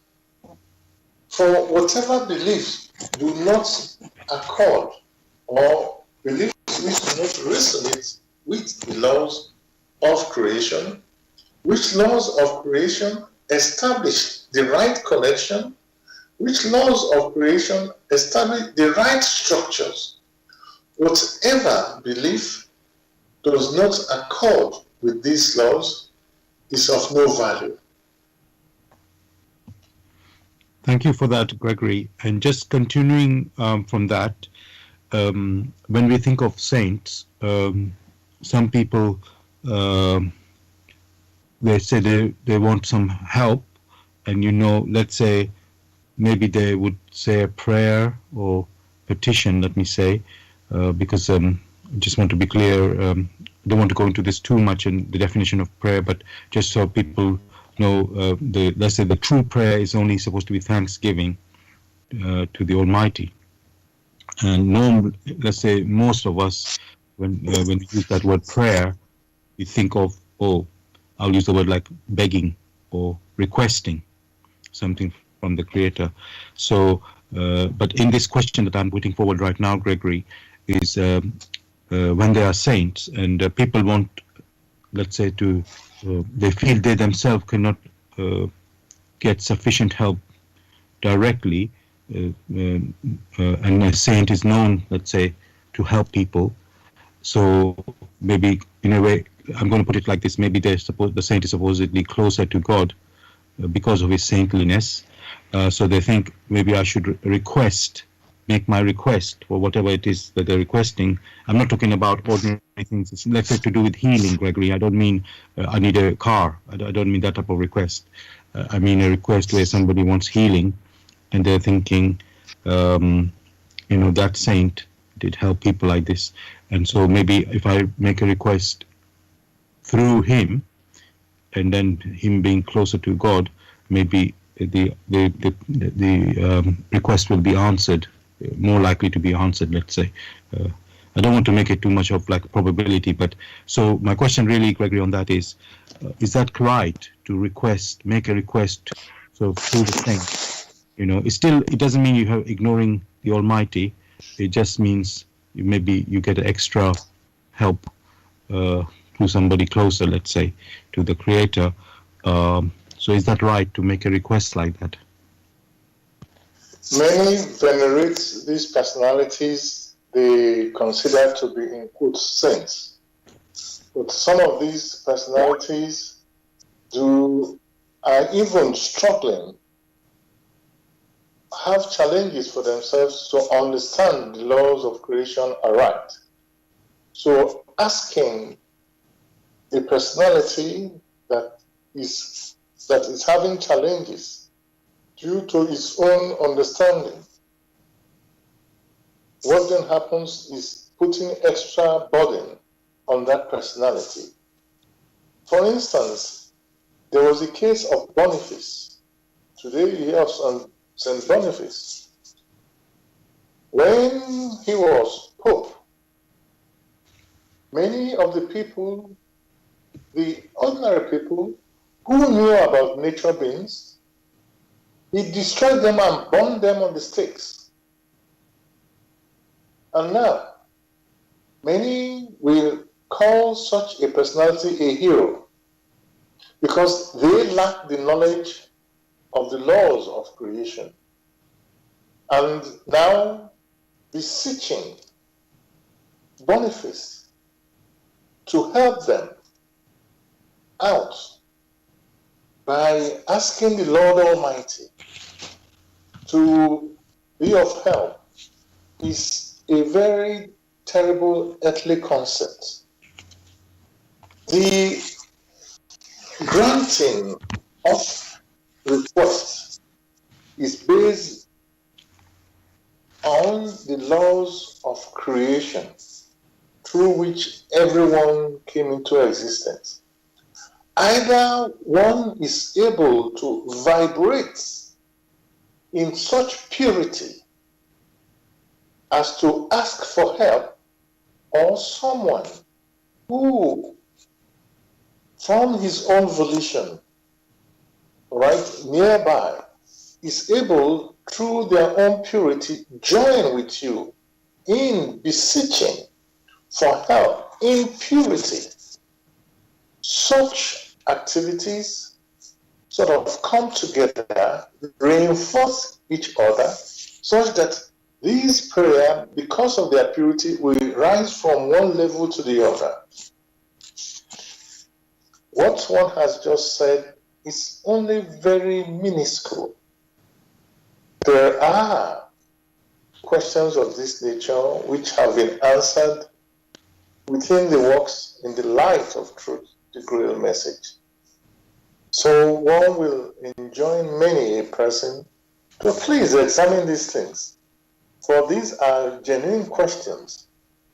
For whatever beliefs do not accord or beliefs which do not resonate with the laws of creation, which laws of creation establish the right connection, which laws of creation establish the right structures. Whatever belief does not accord with these laws is of no value. Thank you for that, Gregory. And just continuing from that, when we think of saints, some people, they say they want some help, and let's say maybe they would say a prayer or petition, let me say, because I just want to be clear, I don't want to go into this too much in the definition of prayer, but just so people know, let's say the true prayer is only supposed to be thanksgiving to the Almighty. And let's say most of us, when we use that word prayer, we think of, I'll use the word like begging or requesting something from the Creator. So, but in this question that I'm putting forward right now, Gregory, is when they are saints and people want, let's say, they feel they themselves cannot get sufficient help directly, and a saint is known, let's say, to help people. So maybe in a way, I'm going to put it like this, maybe the saint is supposedly closer to God because of his saintliness. So they think maybe I should make my request for whatever it is that they're requesting. I'm not talking about ordinary things. It's, let's say, to do with healing, Gregory. I don't mean I need a car. I don't mean that type of request. I mean a request where somebody wants healing and they're thinking, that saint did help people like this. And so maybe if I make a request through him and then him being closer to God, maybe the request will be answered, more likely to be answered, let's say. I don't want to make it too much of like probability, but so my question really, Gregory, on that is that right to make a request so through the saint? It doesn't mean you're ignoring the Almighty. It just means maybe you get extra help through somebody closer, let's say, to the Creator. So is that right to make a request like that? Many venerate these personalities they consider to be, in quotes, saints. But some of these personalities are even struggling, have challenges for themselves to understand the laws of creation aright. So asking a personality that is having challenges due to its own understanding, what then happens is putting extra burden on that personality. For instance, there was a case of Boniface. Today you hear of St. Boniface. When he was Pope, many of the people, the ordinary people who knew about nature beings, he destroyed them and burned them on the stakes. And now, many will call such a personality a hero because they lack the knowledge of the laws of creation, and now beseeching Boniface to help them out by asking the Lord Almighty to be of help is a very terrible earthly concept. The granting of requests is based on the laws of creation through which everyone came into existence. Either one is able to vibrate in such purity as to ask for help, or someone who, from his own volition, right nearby, is able, through their own purity, join with you in beseeching for help in purity. Such activities sort of come together, reinforce each other, such that these prayers, because of their purity, will rise from one level to the other. What one has just said is only very minuscule. There are questions of this nature which have been answered within the works in the light of truth, the GRAIL message. So one will enjoin many a person to please examine these things, for these are genuine questions,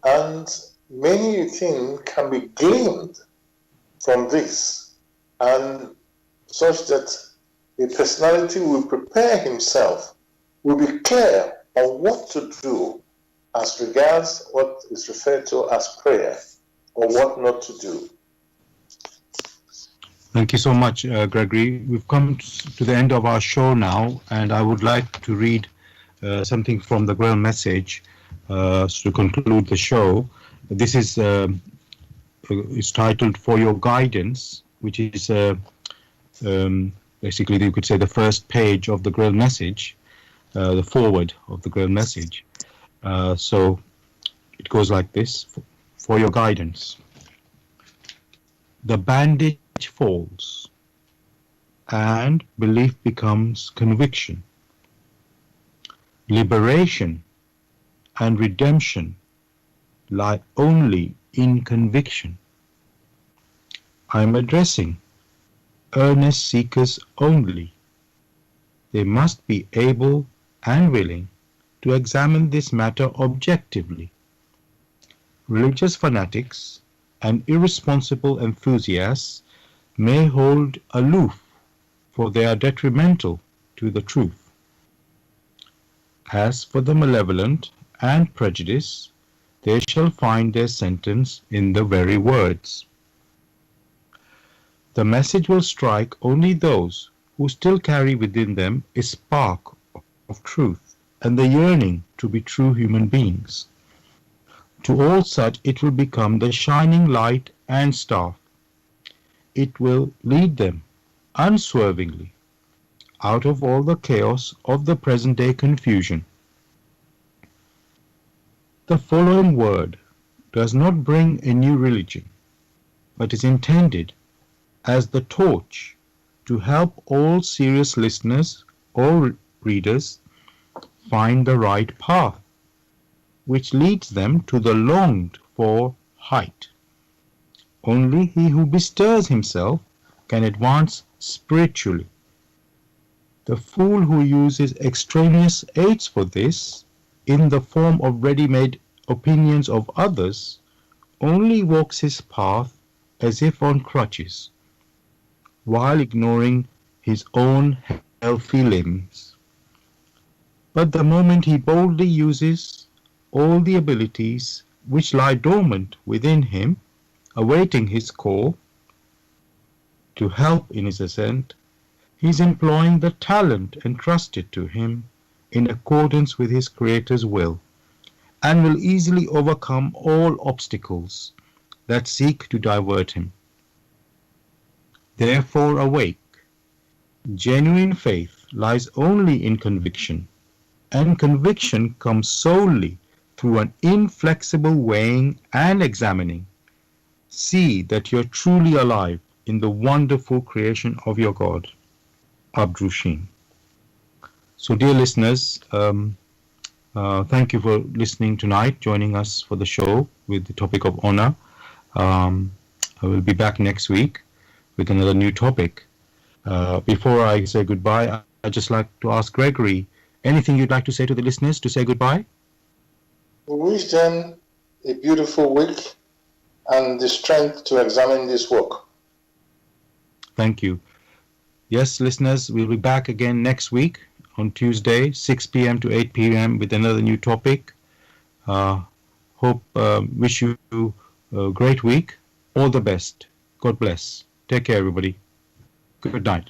and many things can be gleaned from this, and such that a personality will prepare himself, will be clear on what to do as regards what is referred to as prayer, or what not to do. Thank you so much, Gregory. We've come to the end of our show now, and I would like to read something from the GRAIL message to conclude the show. This is titled "For Your Guidance," which is basically, you could say, the first page of the GRAIL message, the foreword of the GRAIL message. So it goes like this: "For your guidance. The bandage falls, and belief becomes conviction. Liberation and redemption lie only in conviction. I am addressing earnest seekers only. They must be able and willing to examine this matter objectively. Religious fanatics and irresponsible enthusiasts may hold aloof, for they are detrimental to the truth. As for the malevolent and prejudiced, they shall find their sentence in the very words. The message will strike only those who still carry within them a spark of truth and the yearning to be true human beings. To all such it will become the shining light and staff. It will lead them unswervingly out of all the chaos of the present-day confusion. The following word does not bring a new religion, but is intended as the torch to help all serious listeners or readers find the right path, which leads them to the longed-for height. Only he who bestirs himself can advance spiritually. The fool who uses extraneous aids for this, in the form of ready-made opinions of others, only walks his path as if on crutches, while ignoring his own healthy limbs. But the moment he boldly uses all the abilities which lie dormant within him, awaiting his call to help in his ascent, he is employing the talent entrusted to him in accordance with his Creator's will, and will easily overcome all obstacles that seek to divert him. Therefore awake. Genuine faith lies only in conviction, and conviction comes solely through an inflexible weighing and examining. See that you are truly alive in the wonderful creation of your God. Abdrushim. So dear listeners, thank you for listening tonight, joining us for the show with the topic of honor. I will be back next week with another new topic. Before I say goodbye, I'd just like to ask Gregory, anything you'd like to say to the listeners to say goodbye? We wish them a beautiful week and the strength to examine this work. Thank you. Yes, listeners, we'll be back again next week on Tuesday, 6 p.m. to 8 p.m. with another new topic. Wish you a great week. All the best. God bless. Take care, everybody. Good night.